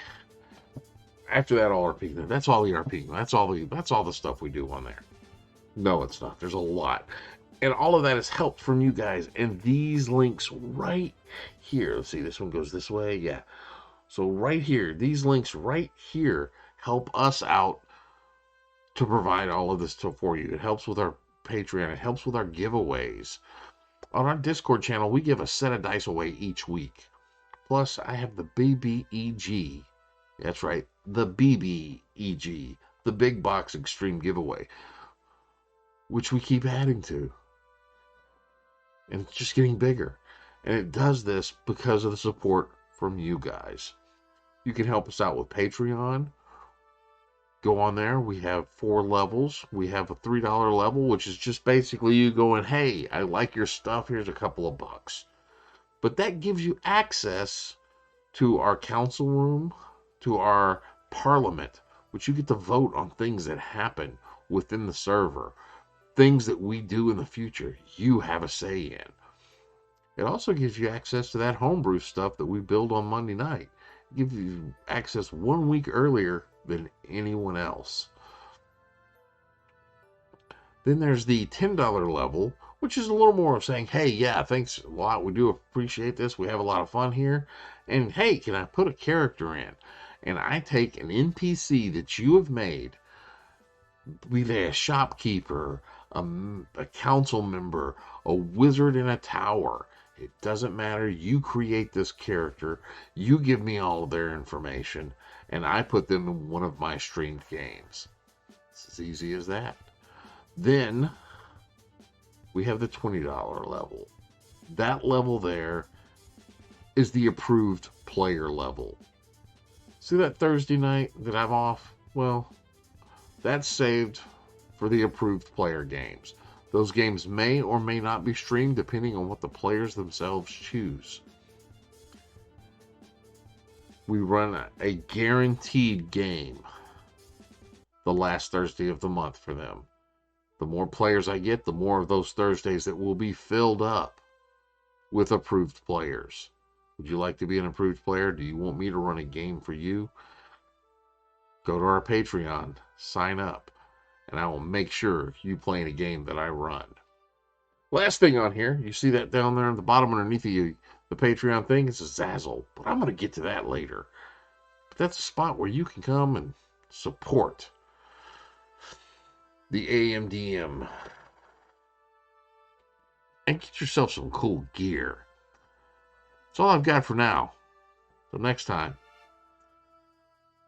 after that all RP, that's all the RP, that's all the stuff we do on there. No, it's not. There's a lot. And all of that is helped from you guys. And these links right here. Let's see, this one goes this way. Yeah. So right here, these links right here help us out to provide all of this stuff for you. It helps with our Patreon. It helps with our giveaways. On our Discord channel, we give a set of dice away each week. Plus, I have the BBEG. That's right, the BBEG, the Big Box Extreme Giveaway, which we keep adding to. And it's just getting bigger. And it does this because of the support from you guys. You can help us out with Patreon. Go on there. We have 4 levels. We have a $3 level, which is just basically you going, hey, I like your stuff. Here's a couple of bucks. But that gives you access to our council room, to our parliament, which you get to vote on things that happen within the server. Things that we do in the future, you have a say in. It also gives you access to that homebrew stuff that we build on Monday night. It gives you access 1 week earlier than anyone else. Then there's the $10 level, which is a little more of saying, hey, yeah, thanks a lot. We do appreciate this. We have a lot of fun here. And hey, can I put a character in? And I take an NPC that you have made, be they a shopkeeper, a council member, a wizard in a tower. It doesn't matter. You create this character. You give me all of their information, and I put them in one of my streamed games. It's as easy as that. Then we have the $20 level. That level there is the approved player level. See that Thursday night that I'm off? Well, that's saved for the approved player games. Those games may or may not be streamed depending on what the players themselves choose. We run a guaranteed game the last Thursday of the month for them. The more players I get, the more of those Thursdays that will be filled up with approved players. Would you like to be an approved player? Do you want me to run a game for you? Go to our Patreon, sign up, and I will make sure you play in a game that I run. Last thing on here, you see that down there at the bottom underneath the Patreon thing? It's a Zazzle, but I'm going to get to that later. But that's a spot where you can come and support the AMDM and get yourself some cool gear. That's all I've got for now. Till next time,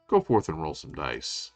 go forth and roll some dice.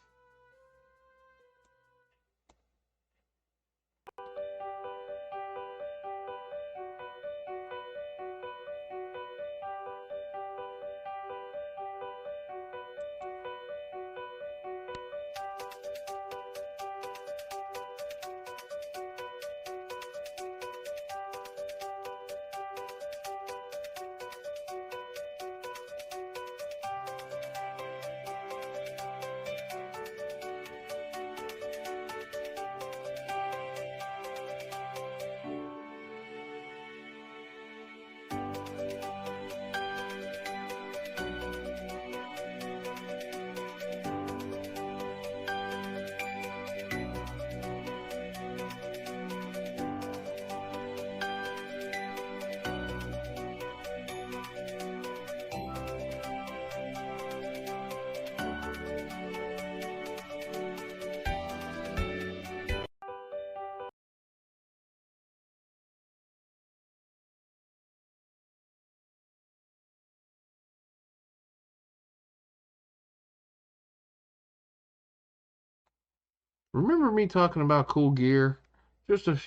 Remember me talking about cool gear just a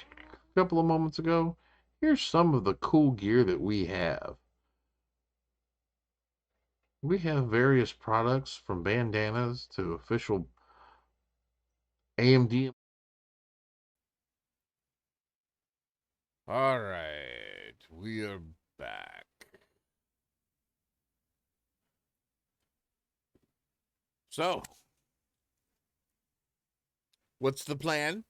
couple of moments ago? Here's some of the cool gear that we have. We have various products from bandanas to official AMD. All right, we are back. So, what's the plan?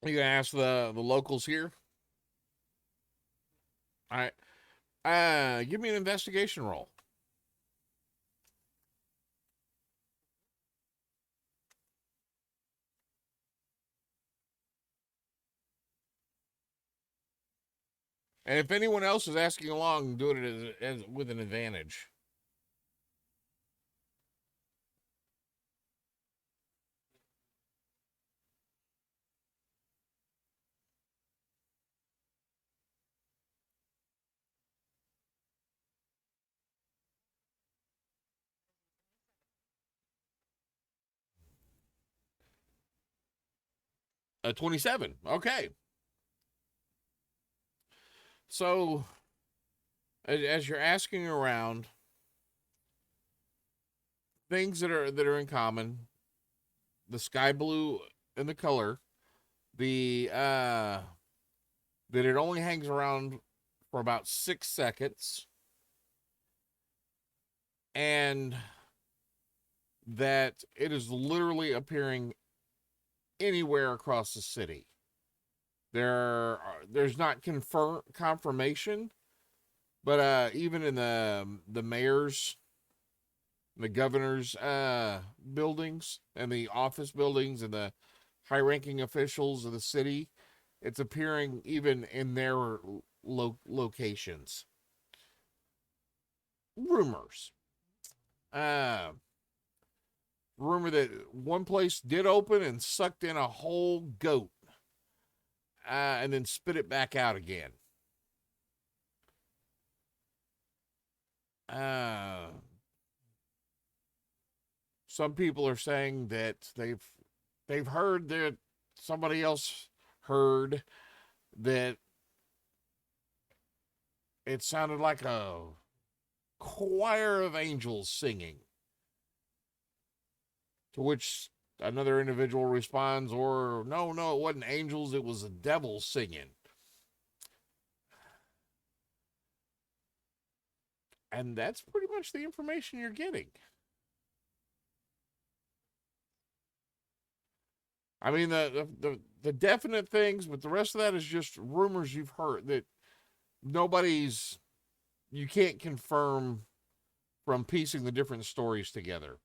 You gonna ask the locals here? All right. Give me an investigation roll. And if anyone else is asking along, do it as with an advantage. A 27. Okay. So, as you're asking around, things that are in common, the sky blue in the color, the that it only hangs around for about 6 seconds, and that it is literally appearing anywhere across the city. There's not confirmation, but even in the mayor's, the governor's buildings and the office buildings and the high-ranking officials of the city, it's appearing even in their locations. Rumors. Uh, rumor that one place did open and sucked in a whole goat, and then spit it back out again. Some people are saying that they've heard that somebody else heard that it sounded like a choir of angels singing. To which another individual responds, or no, it wasn't angels, it was a devil singing. And that's pretty much the information you're getting. I mean, the definite things, but the rest of that is just rumors you've heard that nobody's, you can't confirm from piecing the different stories together.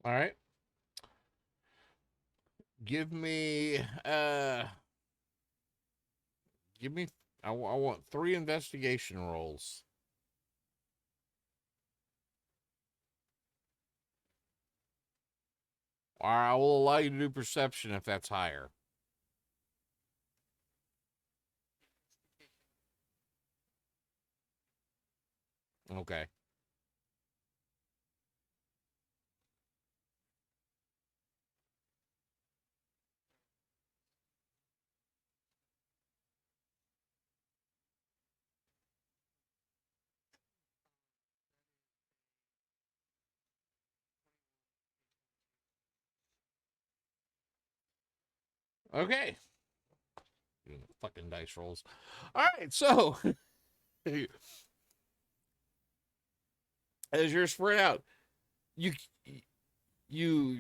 All right. Give me, give me, I want 3 investigation rolls. Or I will allow you to do perception if that's higher. Okay. Okay. Fucking dice rolls. All right. So, as you're spread out, you you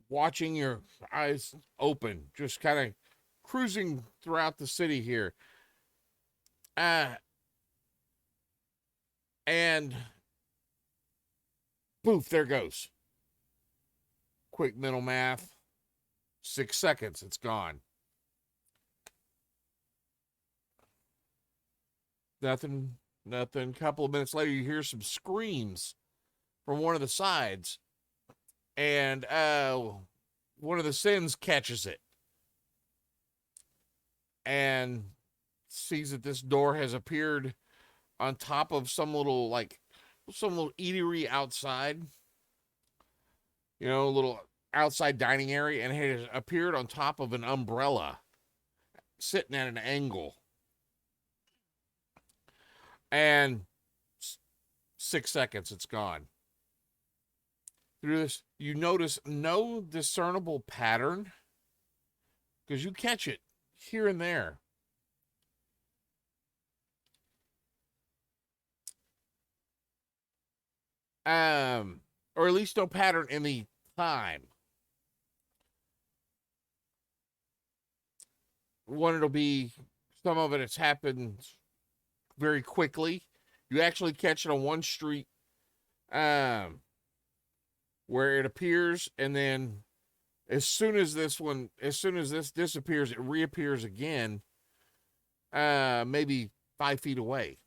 watching your eyes open, just kind of cruising throughout the city here. Uh and poof, there goes. Quick mental math. 6 seconds, it's gone. Nothing, nothing. Couple of minutes later, you hear some screams from one of the sides, and one of the Sins catches it and sees that this door has appeared on top of some little eatery outside, a little outside dining area, and it has appeared on top of an umbrella sitting at an angle. And 6 seconds, it's gone. Through this, you notice no discernible pattern because you catch it here and there. or at least no pattern in the time. One, it'll be some of it's happened very quickly. You actually catch it on one street, where it appears, and then as soon as this disappears, it reappears again, maybe 5 feet away.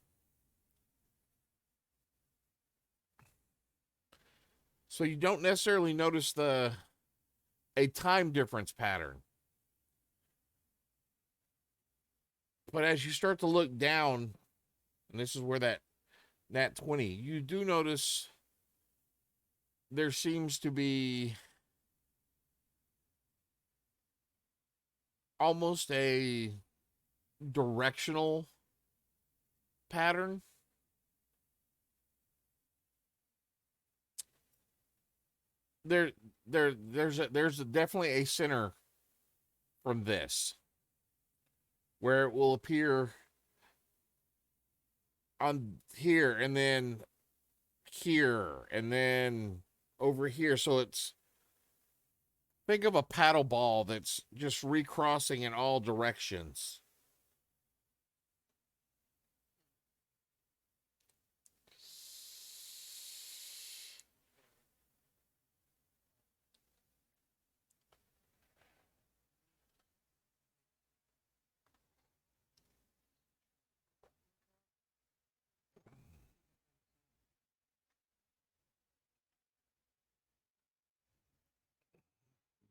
So you don't necessarily notice a time difference pattern. But as you start to look down, and this is where that nat 20, you do notice there seems to be almost a directional pattern. There's definitely a center from this where it will appear on here, and then here, and then over here. So it's, think of a paddle ball that's just recrossing in all directions.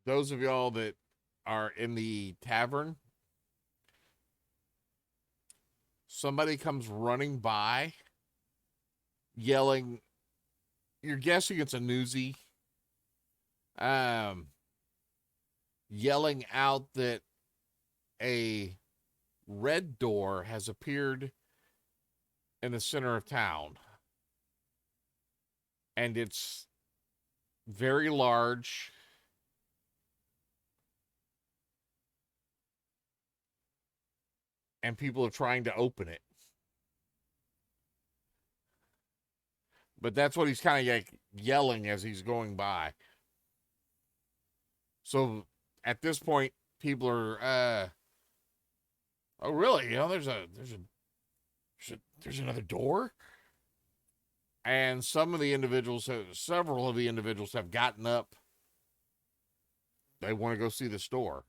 Those of y'all that are in the tavern, somebody comes running by yelling, you're guessing it's a newsie, yelling out that a red door has appeared in the center of town, and it's very large, and people are trying to open it. But that's what he's kind of like yelling as he's going by. So at this point, people are, oh really? You know, there's another door. And several of the individuals have gotten up. They want to go see the store.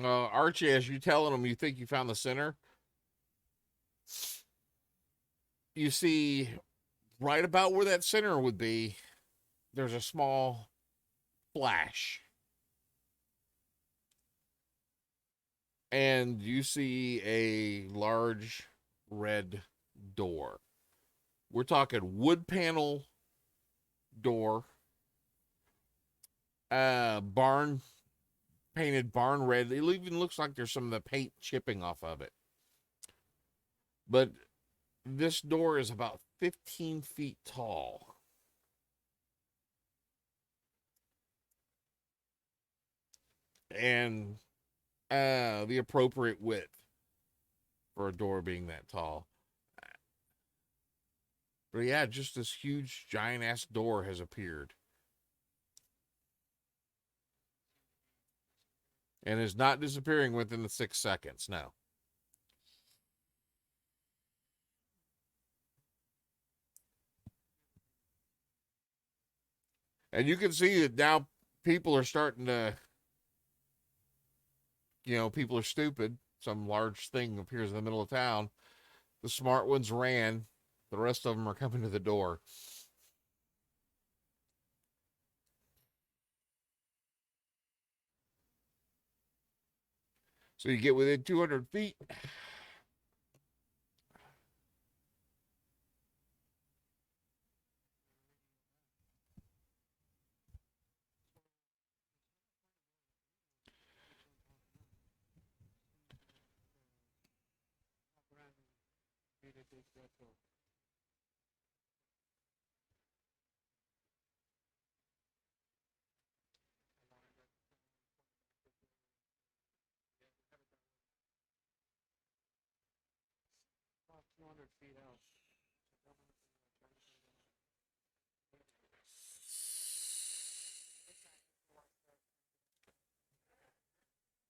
Archie, as you telling them you think you found the center, you see right about where that center would be, there's a small flash. And you see a large red door. We're talking wood panel door, barn painted barn red. It even looks like there's some of the paint chipping off of it. But this door is about 15 feet tall. And the appropriate width for a door being that tall. But yeah, just this huge giant ass door has appeared. And is not disappearing within the 6 seconds now. And you can see that now people are starting to, people are stupid. Some large thing appears in the middle of town. The smart ones ran. The rest of them are coming to the door. So you get within 200 feet.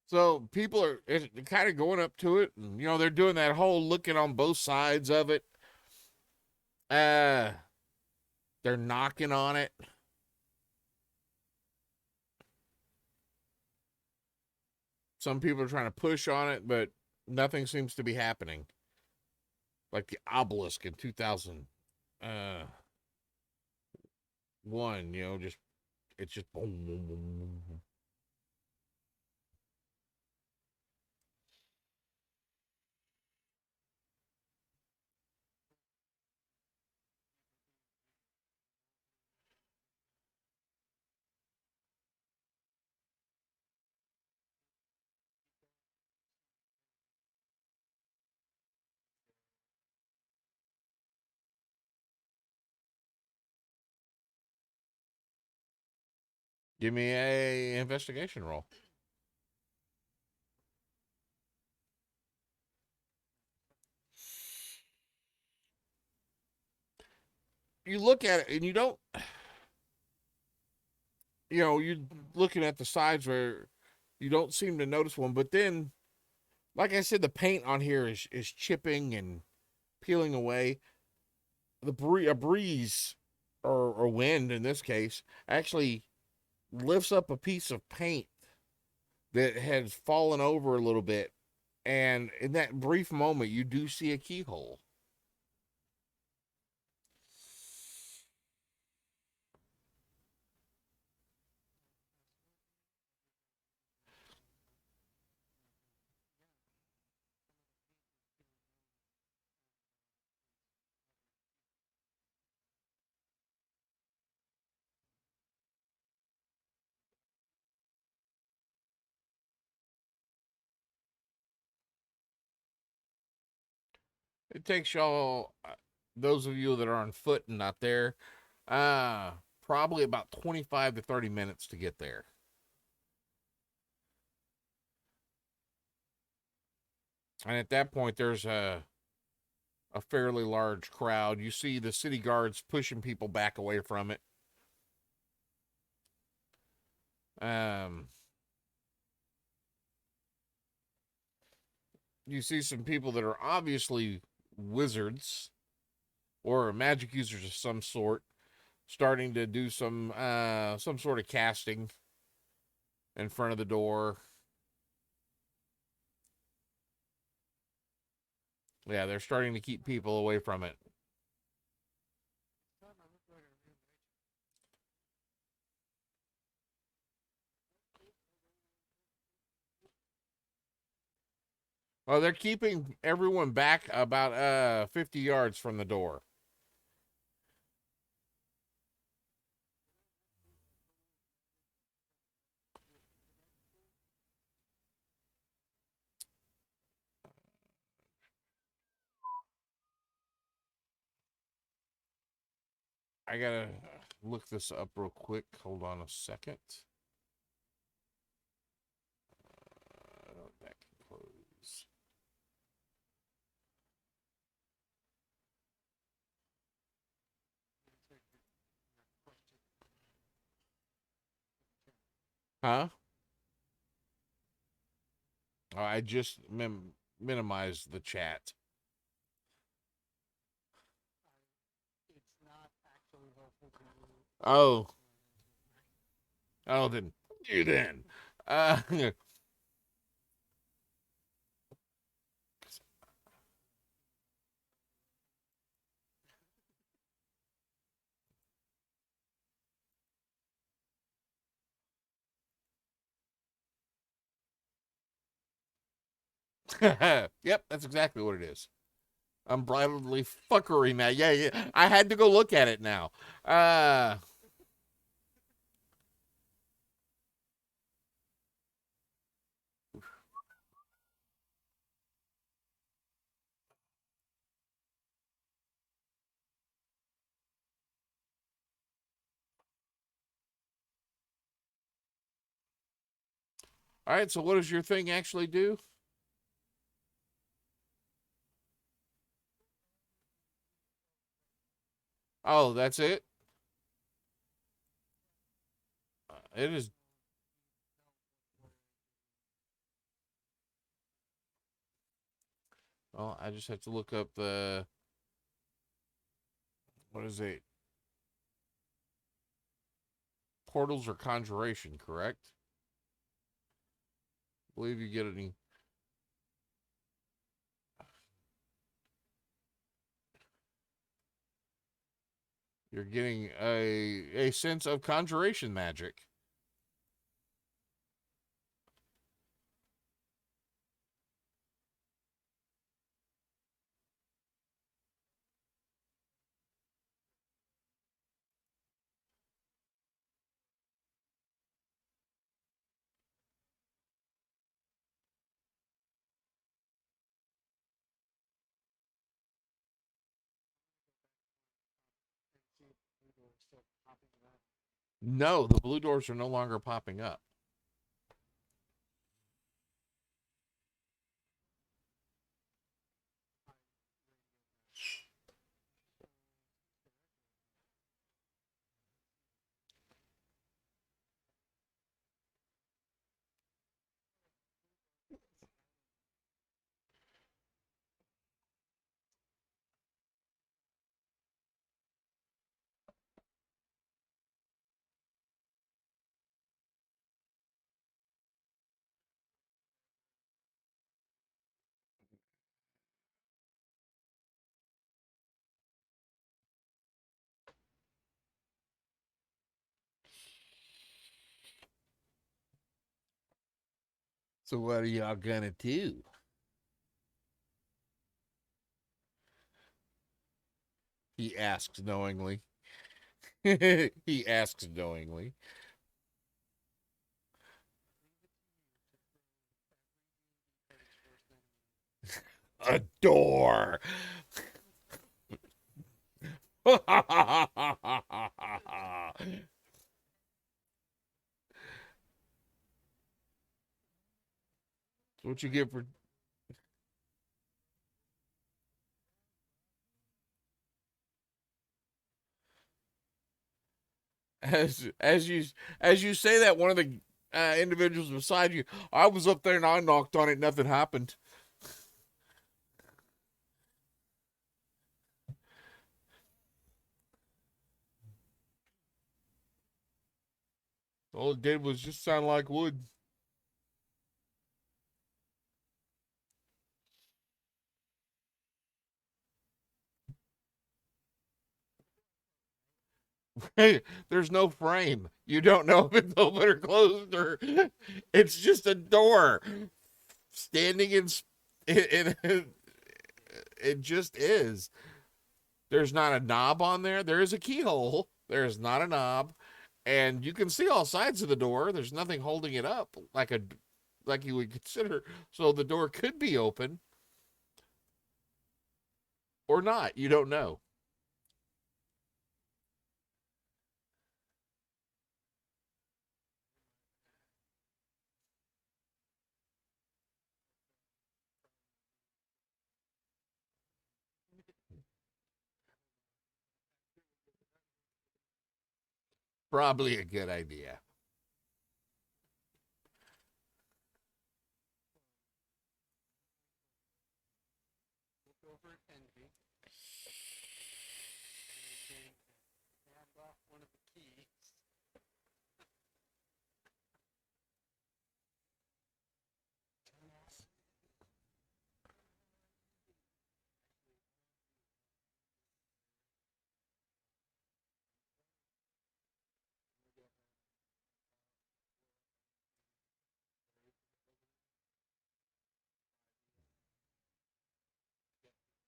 So people are kind of going up to it, and they're doing that whole looking on both sides of it. Uh, they're knocking on it. Some people are trying to push on it, but nothing seems to be happening. Like the obelisk in 2001, just it's just boom, boom, boom, boom, boom. Give me a investigation roll. You look at it and you don't, you're looking at the sides where you don't seem to notice one, but then, like I said, the paint on here is chipping and peeling away. A breeze or wind in this case actually lifts up a piece of paint that had fallen over a little bit, and in that brief moment you do see a keyhole. It takes y'all, those of you that are on foot and not there, uh probably about 25 to 30 minutes to get there. And at that point there's a fairly large crowd. You see the city guards pushing people back away from it. Um, you see some people that are obviously wizards or magic users of some sort starting to do some sort of casting in front of the door. Yeah, they're starting to keep people away from it. Well, they're keeping everyone back about 50 yards from the door. I gotta look this up real quick. Hold on a second. That can close. Huh? Oh, I just minimized the chat. Oh, oh, then you then. Uh, yep, that's exactly what it is. Unbridledly fuckery, man. Yeah, yeah. I had to go look at it now. Uh, all right. So, what does your thing actually do? Oh, that's it. It is. Well, I just have to look up the what is it? Portals or conjuration, correct? I believe you get any. You're getting a sense of conjuration magic. No, the blue doors are no longer popping up. So what are y'all gonna do? He asks knowingly. He asks knowingly. A door. What you get for as you say that one of the individuals beside you, I was up there and I knocked on it, nothing happened. All it did was just sound like wood. Hey, there's no frame. You don't know if it's open or closed, or it's just a door standing in it just is. There's not a knob on there. There is a keyhole. There is not a knob, and you can see all sides of the door. There's nothing holding it up like you would consider. So the door could be open or not. You don't know. Probably a good idea.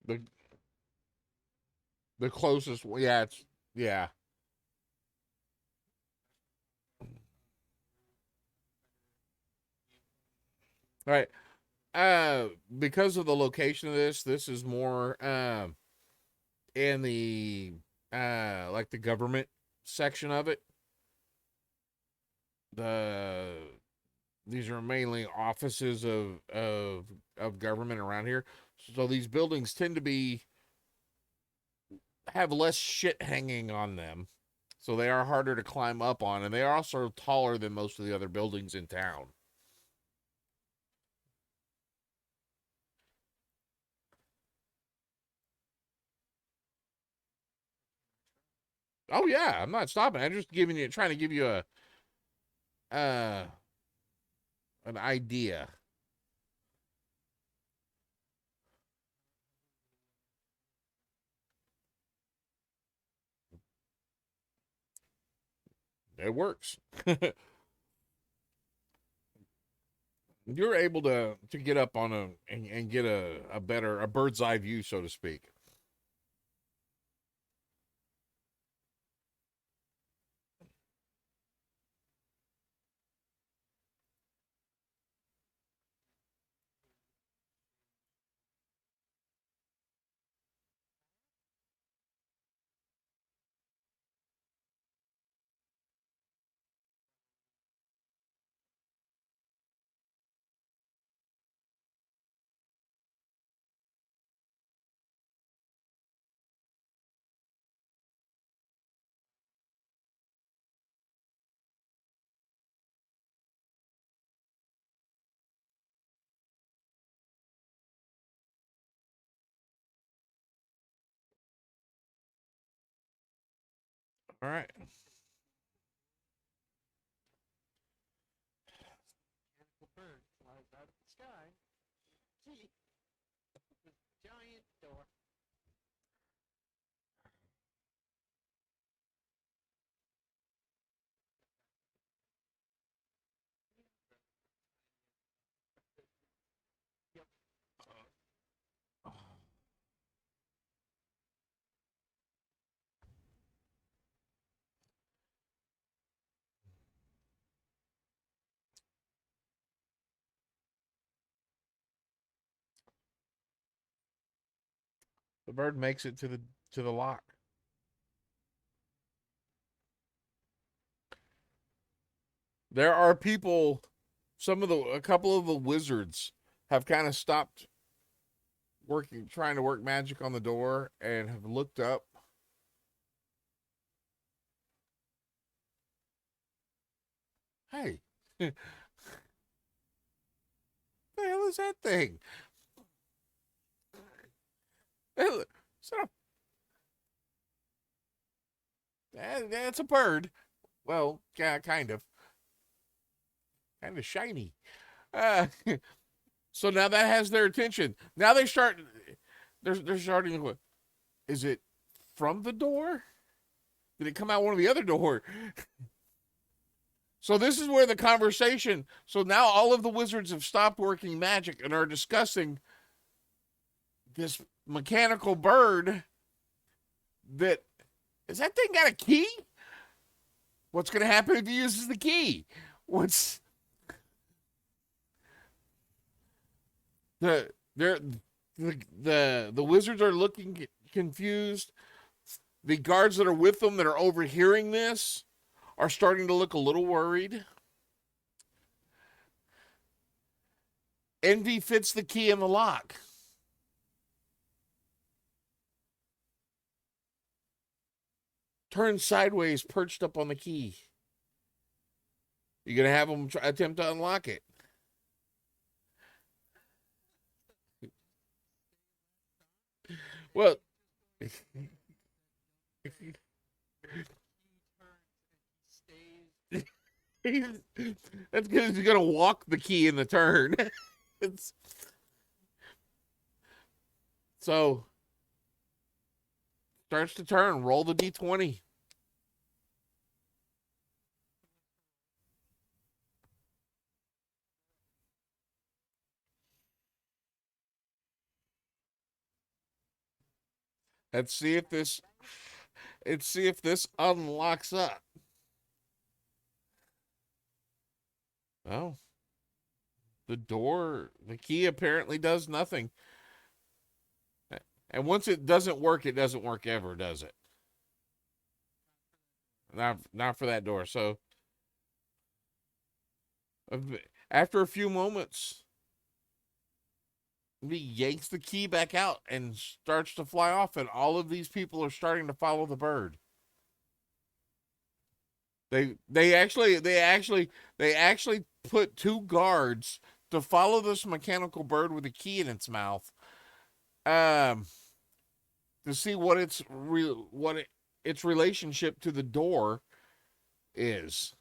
The the closest, yeah, it's yeah. All right. Because of the location of this is more in the like the government section of it. The These are mainly offices of government around here. So these buildings tend to be have less shit hanging on them. So they are harder to climb up on, and they are also taller than most of the other buildings in town. Oh yeah, I'm not stopping. I'm just trying to give you a uh an idea. It works. You're able to get up on and get a better a bird's eye view, so to speak. All right. Bird flies out of the sky. See, giant door. The bird makes it to the lock. There are people, a couple of the wizards have kind of stopped trying to work magic on the door and have looked up. Hey, the hell is that thing? So, that's a bird. Well, yeah, kind of shiny. Uh, so now that has their attention. Now they're starting to go, is it from the door? Did it come out one of the other door? So this is where the conversation. So now all of the wizards have stopped working magic and are discussing this mechanical bird. That is that thing got a key? What's going to happen if he uses the key? What's the they're the wizards are looking confused. The guards that are with them that are overhearing this are starting to look a little worried. Envy fits the key in the lock. Turns sideways, perched up on the key. You gonna have them attempt to unlock it? Well, that's because he's gonna walk the key in the turn. It's so starts to turn. Roll the d20. Let's see if this. Let's see if this unlocks up. Oh, the key apparently does nothing. And once it doesn't work ever, does it? Not for that door. So after a few moments, He yanks the key back out and starts to fly off, and all of these people are starting to follow the bird. They actually put 2 guards to follow this mechanical bird with a key in its mouth, um, to see what its relationship to the door is.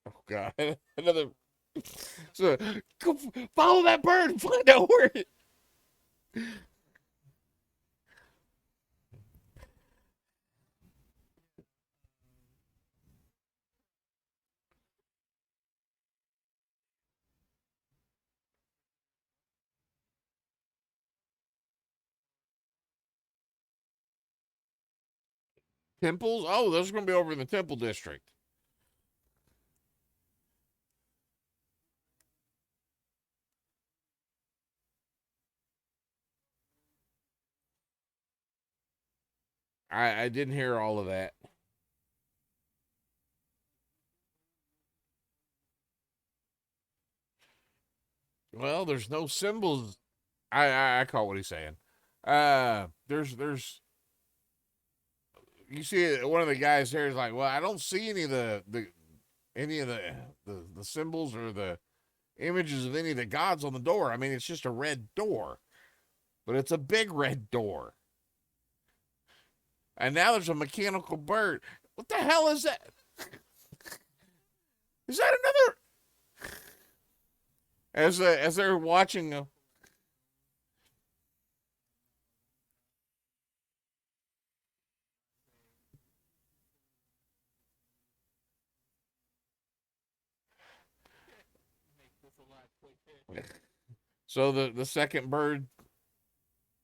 Oh God, another. So go follow that bird and find out where it. Temples. Oh, those are going to be over in the Temple District. I didn't hear all of that. Well, there's no symbols. I caught what he's saying. There's you see one of the guys there is like, well, I don't see any of the symbols or the images of any of the gods on the door. I mean, it's just a red door, but it's a big red door. And now there's a mechanical bird. What the hell is that? Is that another? As they're watching. So the second bird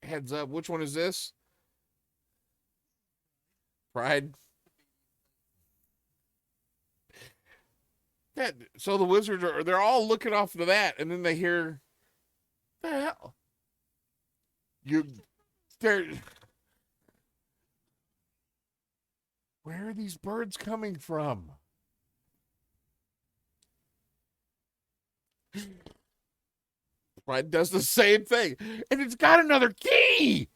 heads up. Which one is this? Pride. That so the wizards they're all looking off to that, and then they hear the hell. They're where are these birds coming from? Pride does the same thing, and it's got another key.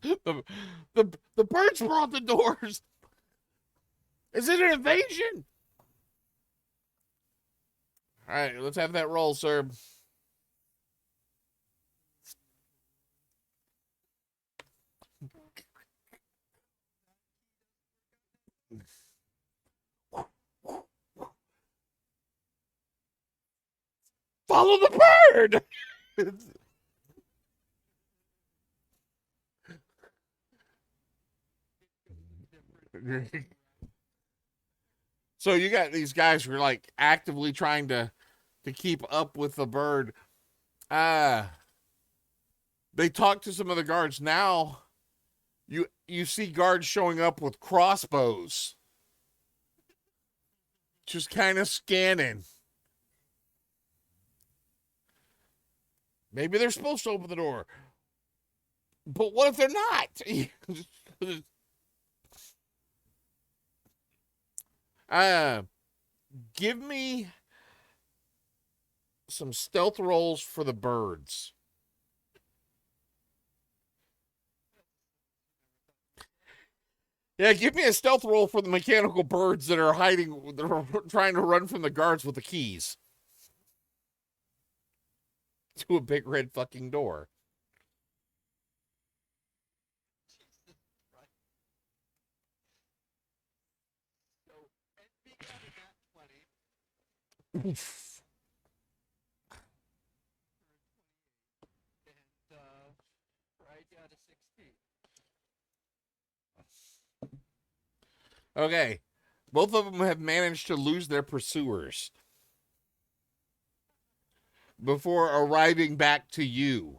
the, the birds brought the doors. Is it an invasion? All right, let's have that roll, sir. Follow the bird. So you got these guys who are like actively trying to keep up with the bird. They talk to some of the guards. Now you see guards showing up with crossbows. Just kind of scanning. Maybe they're supposed to open the door. But what if they're not? Give me some stealth rolls for the birds. Yeah, give me a stealth roll for the mechanical birds that are hiding, that are trying to run from the guards with the keys to a big red fucking door. So, NB got a nat 20. And Pride got a 16. Okay. Both of them have managed to lose their pursuers before arriving back to you.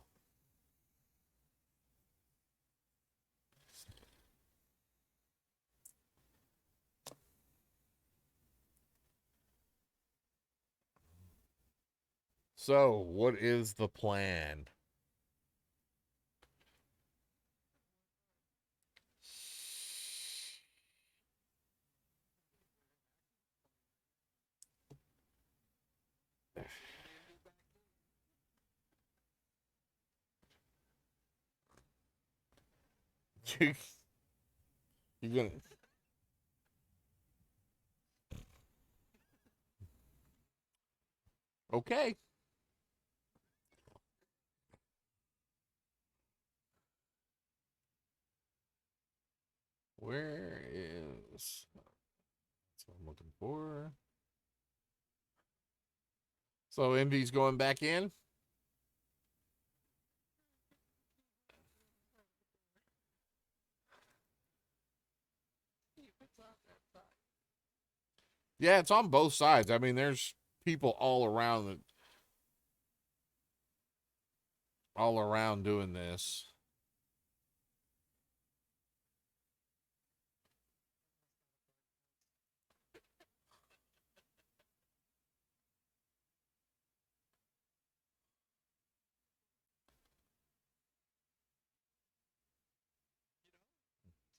So, what is the plan? You're gonna. Okay. Where is. That's what I'm looking for. So, Envy's going back in. It's on that side. Yeah, it's on both sides. I mean, there's people all around doing this.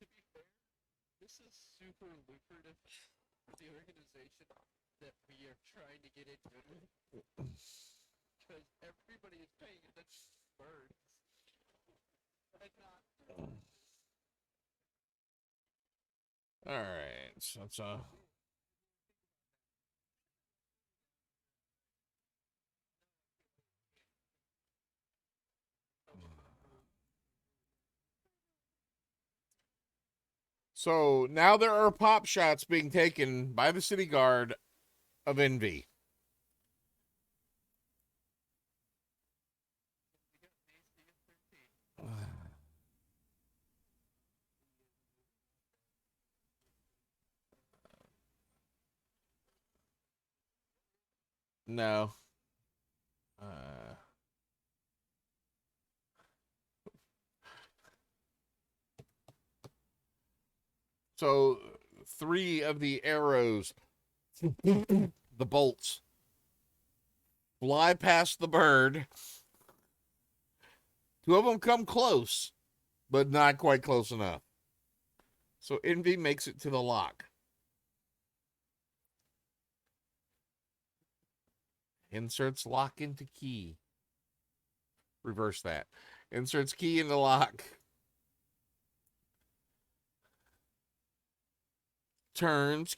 To be fair, this is super lucrative for the organization that we are trying to get into because everybody is paying attention to birds and not. All right, so that's So now there are pop shots being taken by the city guard of Envy. We got Macy at 13. No. Uh, so 3 of the arrows, the bolts, fly past the bird. 2 of them come close, but not quite close enough. So Envy makes it to the lock. Inserts lock into key. Reverse that. Inserts key into lock. Turns.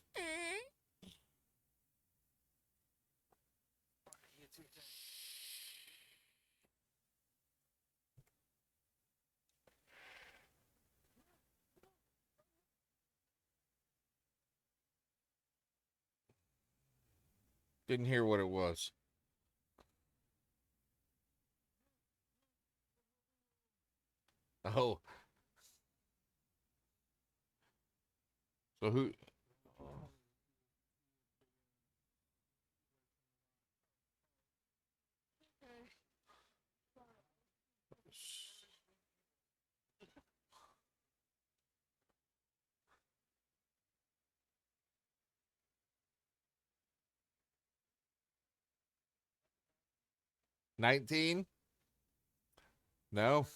Didn't hear what it was. Oh. So who? Oh. 19? No.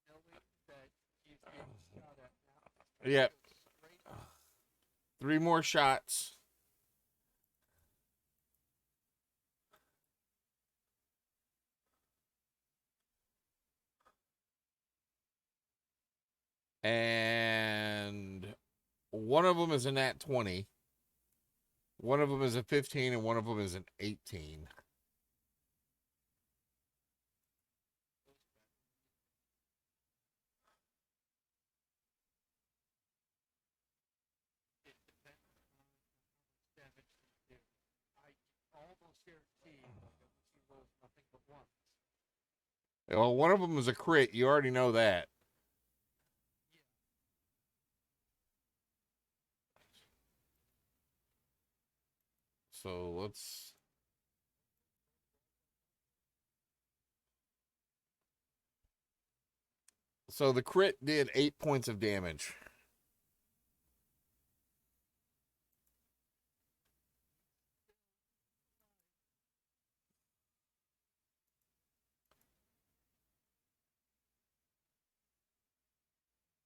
Knowing that he's being shot at now. Yep. Straight 3 more shots. And one of them is a nat 20. One of them is a 15, and one of them is an 18. it depends on how much damage you do. I almost guarantee that she rolls nothing but ones. Well, one of them is a crit. You already know that. So let's. So the crit did 8 points of damage.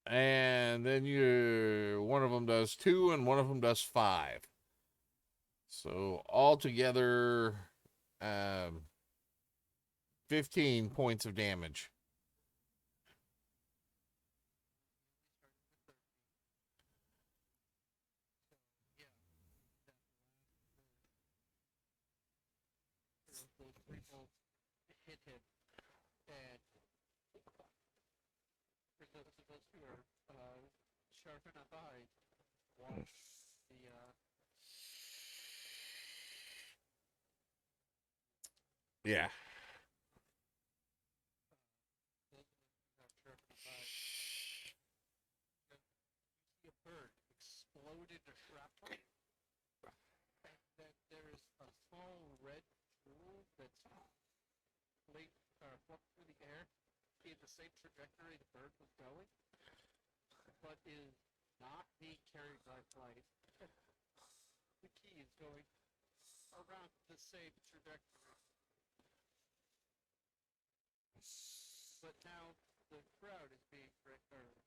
And then one of them does 2 and one of them does 5. So altogether, 15 points of damage. Those three bolts hit him, and for those of us who are sharp enough eyes, watch the Yeah. those of us who have sharp enough eyes, you see a bird explode into shrapnel, and then there is a small red jewel that's flunked through the air in the same trajectory the bird was going, but is not being carried by flight. The key is going around the same trajectory. But now the crowd is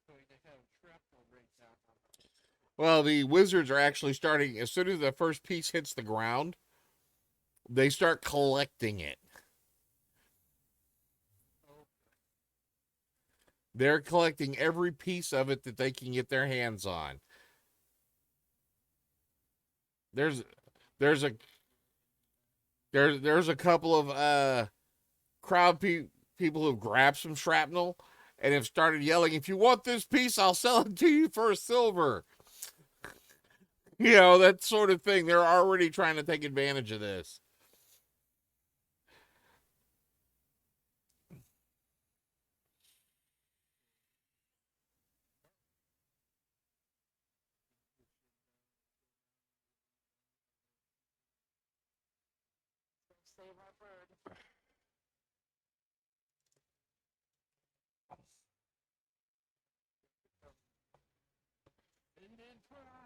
going to have shrapnel rain down on them. Well, the wizards are actually starting, as soon as the first piece hits the ground, they start collecting it. Oh, They're collecting every piece of it that they can get their hands on. There's a there's a couple of crowd people who've grabbed some shrapnel and have started yelling, "If you want this piece, I'll sell it to you for a silver." You know, that sort of thing. They're already trying to take advantage of this. save our bird. And then fly.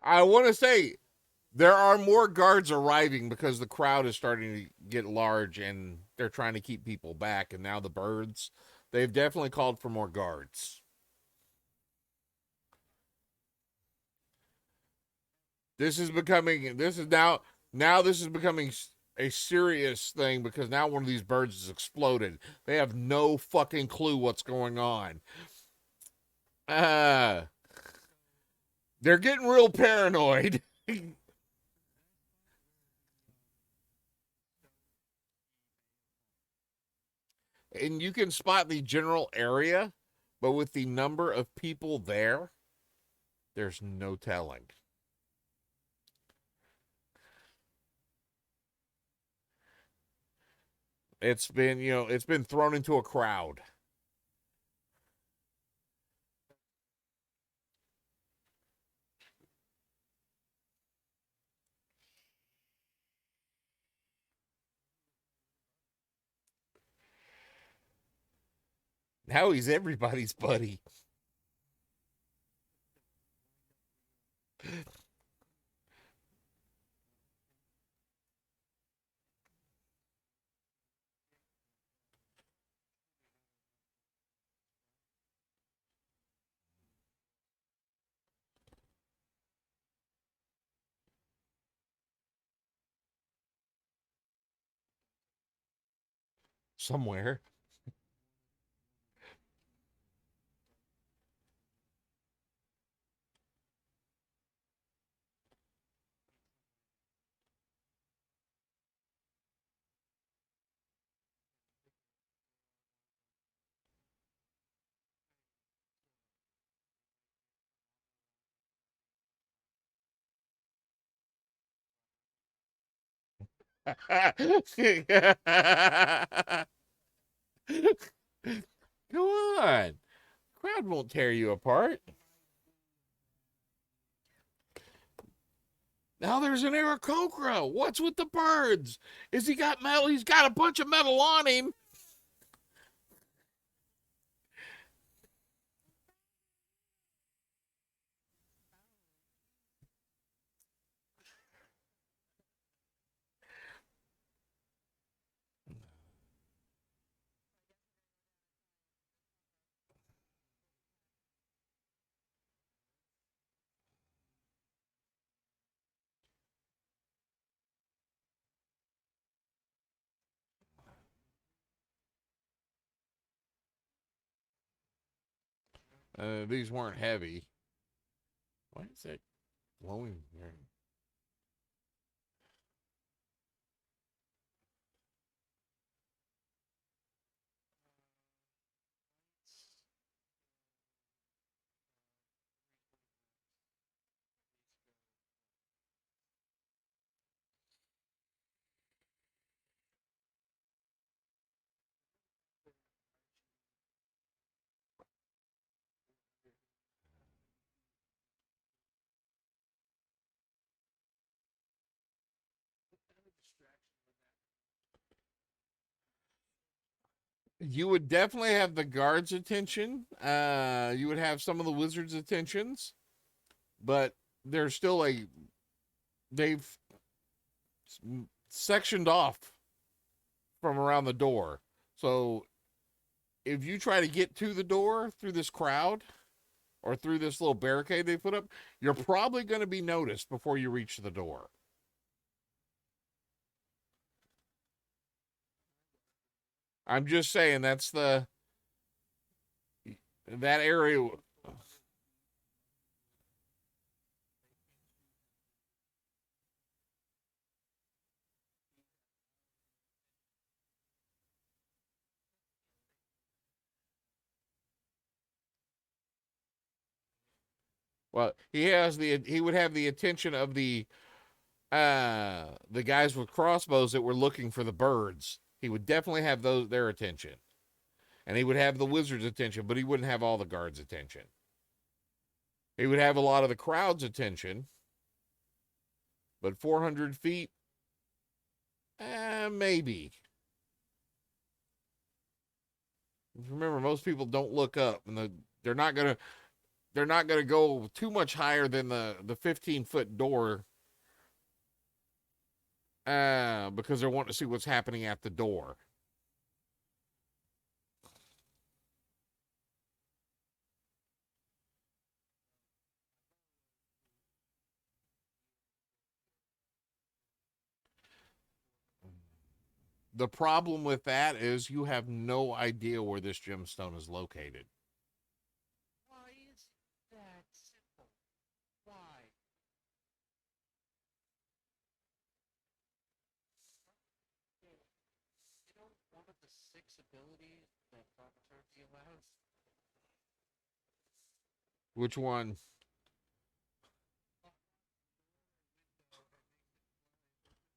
I want to say there are more guards arriving because the crowd is starting to get large and they're trying to keep people back. And now the birds, they've definitely called for more guards. This is becoming, this is becoming a serious thing because now one of these birds has exploded. They have no fucking clue what's going on. Uh, they're getting real paranoid. And you can spot the general area, but with the number of people there, there's no telling. It's been thrown into a crowd. Now he's everybody's buddy. Somewhere. Come on. Crowd won't tear you apart. Now there's an Aarakocra. What's with the birds? Is he got metal? He's got a bunch of metal on him. These weren't heavy. Why is that glowing here? You would definitely have the guards' attention. You would have some of the wizards' attentions, but there's still they've sectioned off from around the door. So if you try to get to the door through this crowd or through this little barricade they put up, you're probably going to be noticed before you reach the door. I'm just saying that's that area. Well, he would have the attention of the guys with crossbows that were looking for the birds. He would definitely have their attention. And he would have the wizard's attention, but he wouldn't have all the guards' attention. He would have a lot of the crowd's attention, but 400 feet, maybe. Remember, most people don't look up, and they're not gonna go too much higher than the 15-foot door, because they're wanting to see what's happening at the door. The problem with that is you have no idea where this gemstone is located. Why is that simple? Why? You know, one of the 6 abilities that thaumaturgy allows? Which one?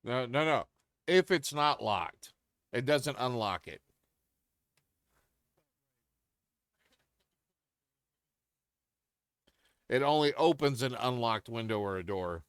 No, no, no. If it's not locked, it doesn't unlock it. It only opens an unlocked window or a door.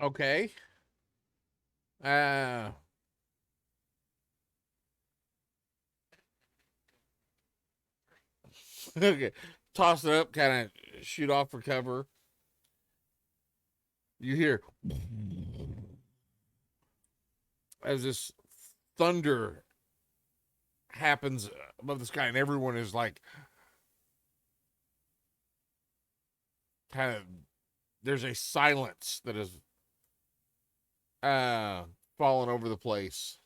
Okay. Uh, okay. Toss it up, kind of shoot off for cover. You hear as this thunder happens above the sky, and everyone is like, kind of, there's a silence that is uh fallen over the place.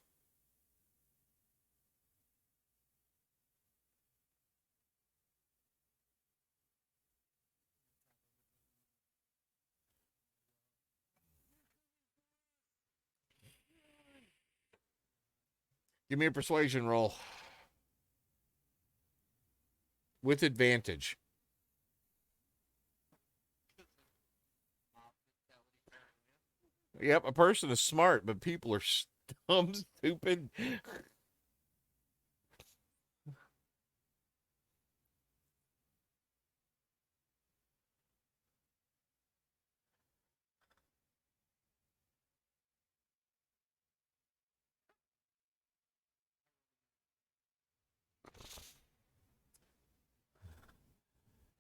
Give me a persuasion roll with advantage. Yep, a person is smart, but people are dumb, stupid.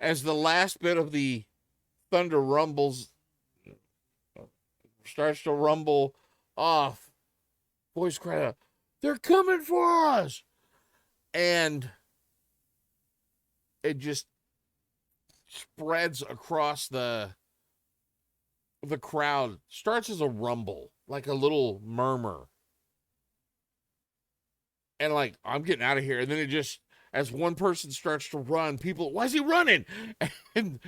As the last bit of the thunder rumbles, starts to rumble off, voice cry out, "They're coming for us!" And it just spreads across the crowd. Starts as a rumble, like a little murmur, and like, I'm getting out of here. And then it just, as one person starts to run, people, why is he running? And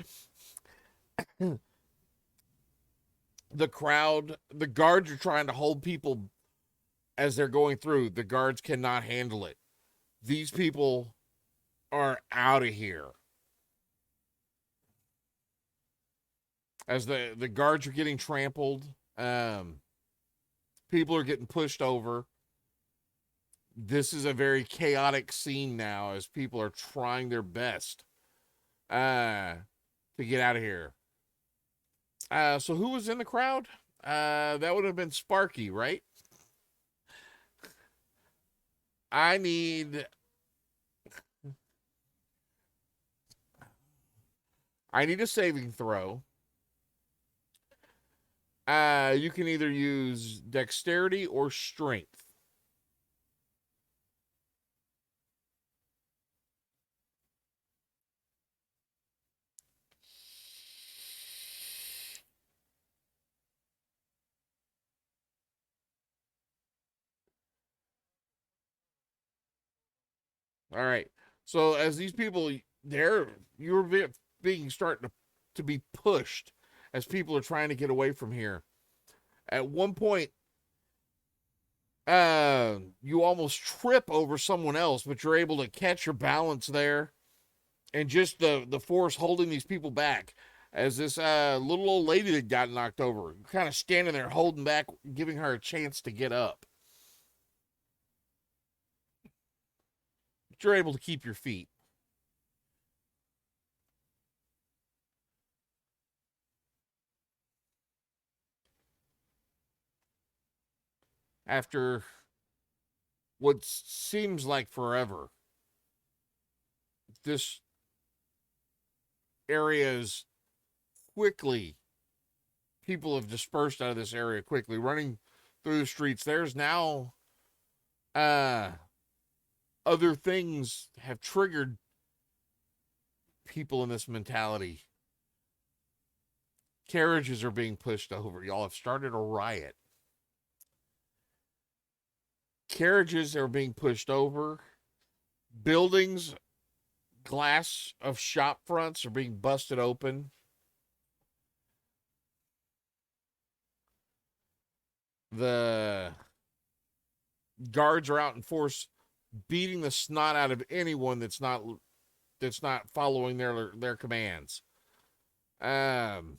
the crowd, the guards are trying to hold people as they're going through. The guards cannot handle it. These people are out of here. As the guards are getting trampled, people are getting pushed over. This is a very chaotic scene now as people are trying their best to get out of here. So who was in the crowd? That would have been Sparky, right? I need a saving throw. You can either use dexterity or strength. All right. So as these people, you're being starting to be pushed as people are trying to get away from here. At one point, you almost trip over someone else, but you're able to catch your balance there, and just the force holding these people back. As this little old lady that got knocked over, kind of standing there holding back, giving her a chance to get up. But you're able to keep your feet. After what seems like forever, this area is quickly, people have dispersed out of this area quickly, running through the streets. There's now uh other things have triggered people in this mentality. Carriages are being pushed over. Y'all have started a riot. Carriages are being pushed over. Buildings, glass of shop fronts are being busted open. The guards are out in force, beating the snot out of anyone that's not following their commands. Um,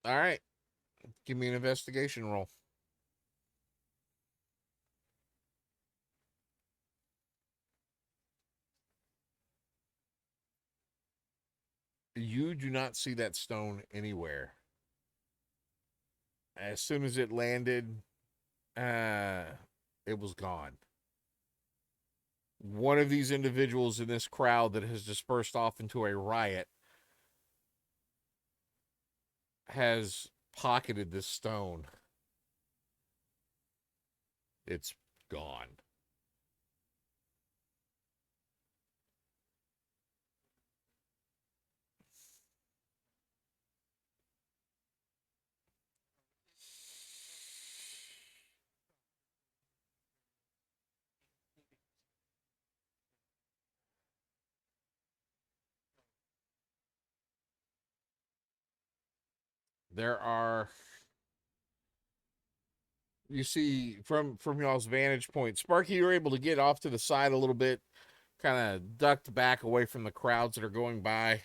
All right. Give me an investigation roll. You do not see that stone anywhere. As soon as it landed, it was gone. One of these individuals in this crowd that has dispersed off into a riot has pocketed this stone. It's gone. There are, you see from y'all's vantage point, Sparky, you're able to get off to the side a little bit, kind of ducked back away from the crowds that are going by.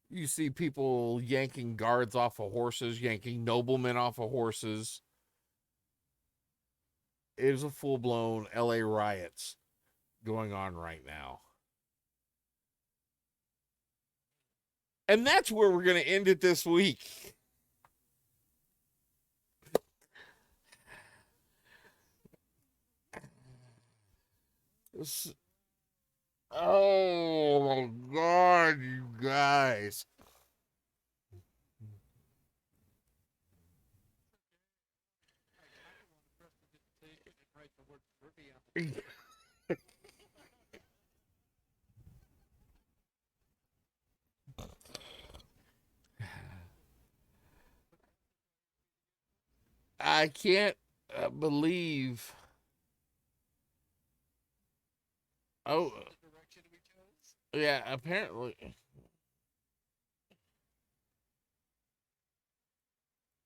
You see people yanking guards off of horses, yanking noblemen off of horses. It is a full-blown LA riots going on right now. And that's where we're going to end it this week. Oh my God, you guys. I can't believe. Oh, yeah, apparently.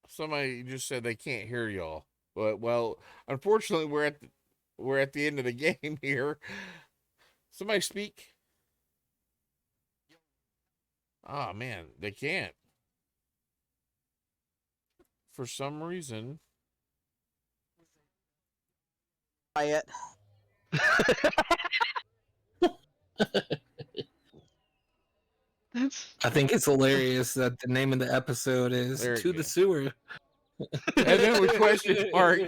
Somebody just said they can't hear y'all. But well, unfortunately we're at the end of the game here. Somebody speak. Oh man, they can't. For some reason. Riot. I think it's hilarious that the name of the episode is There you To go. the Sewer. And then we question mark.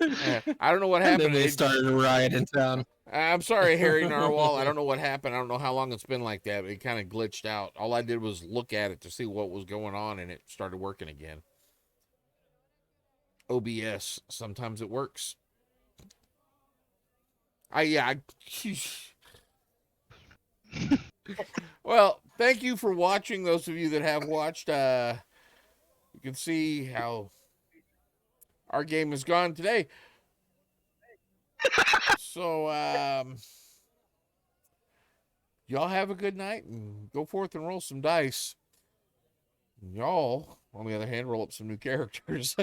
I don't know what And happened. then they started a riot in town. I'm sorry, Harry Narwhal. I don't know what happened. I don't know how long it's been like that, but it kind of glitched out. All I did was look at it to see what was going on, and it started working again. OBS, sometimes it works. Well, thank you for watching. Those of you that have watched, you can see how our game has gone today. So, y'all have a good night and go forth and roll some dice. Y'all, on the other hand, roll up some new characters.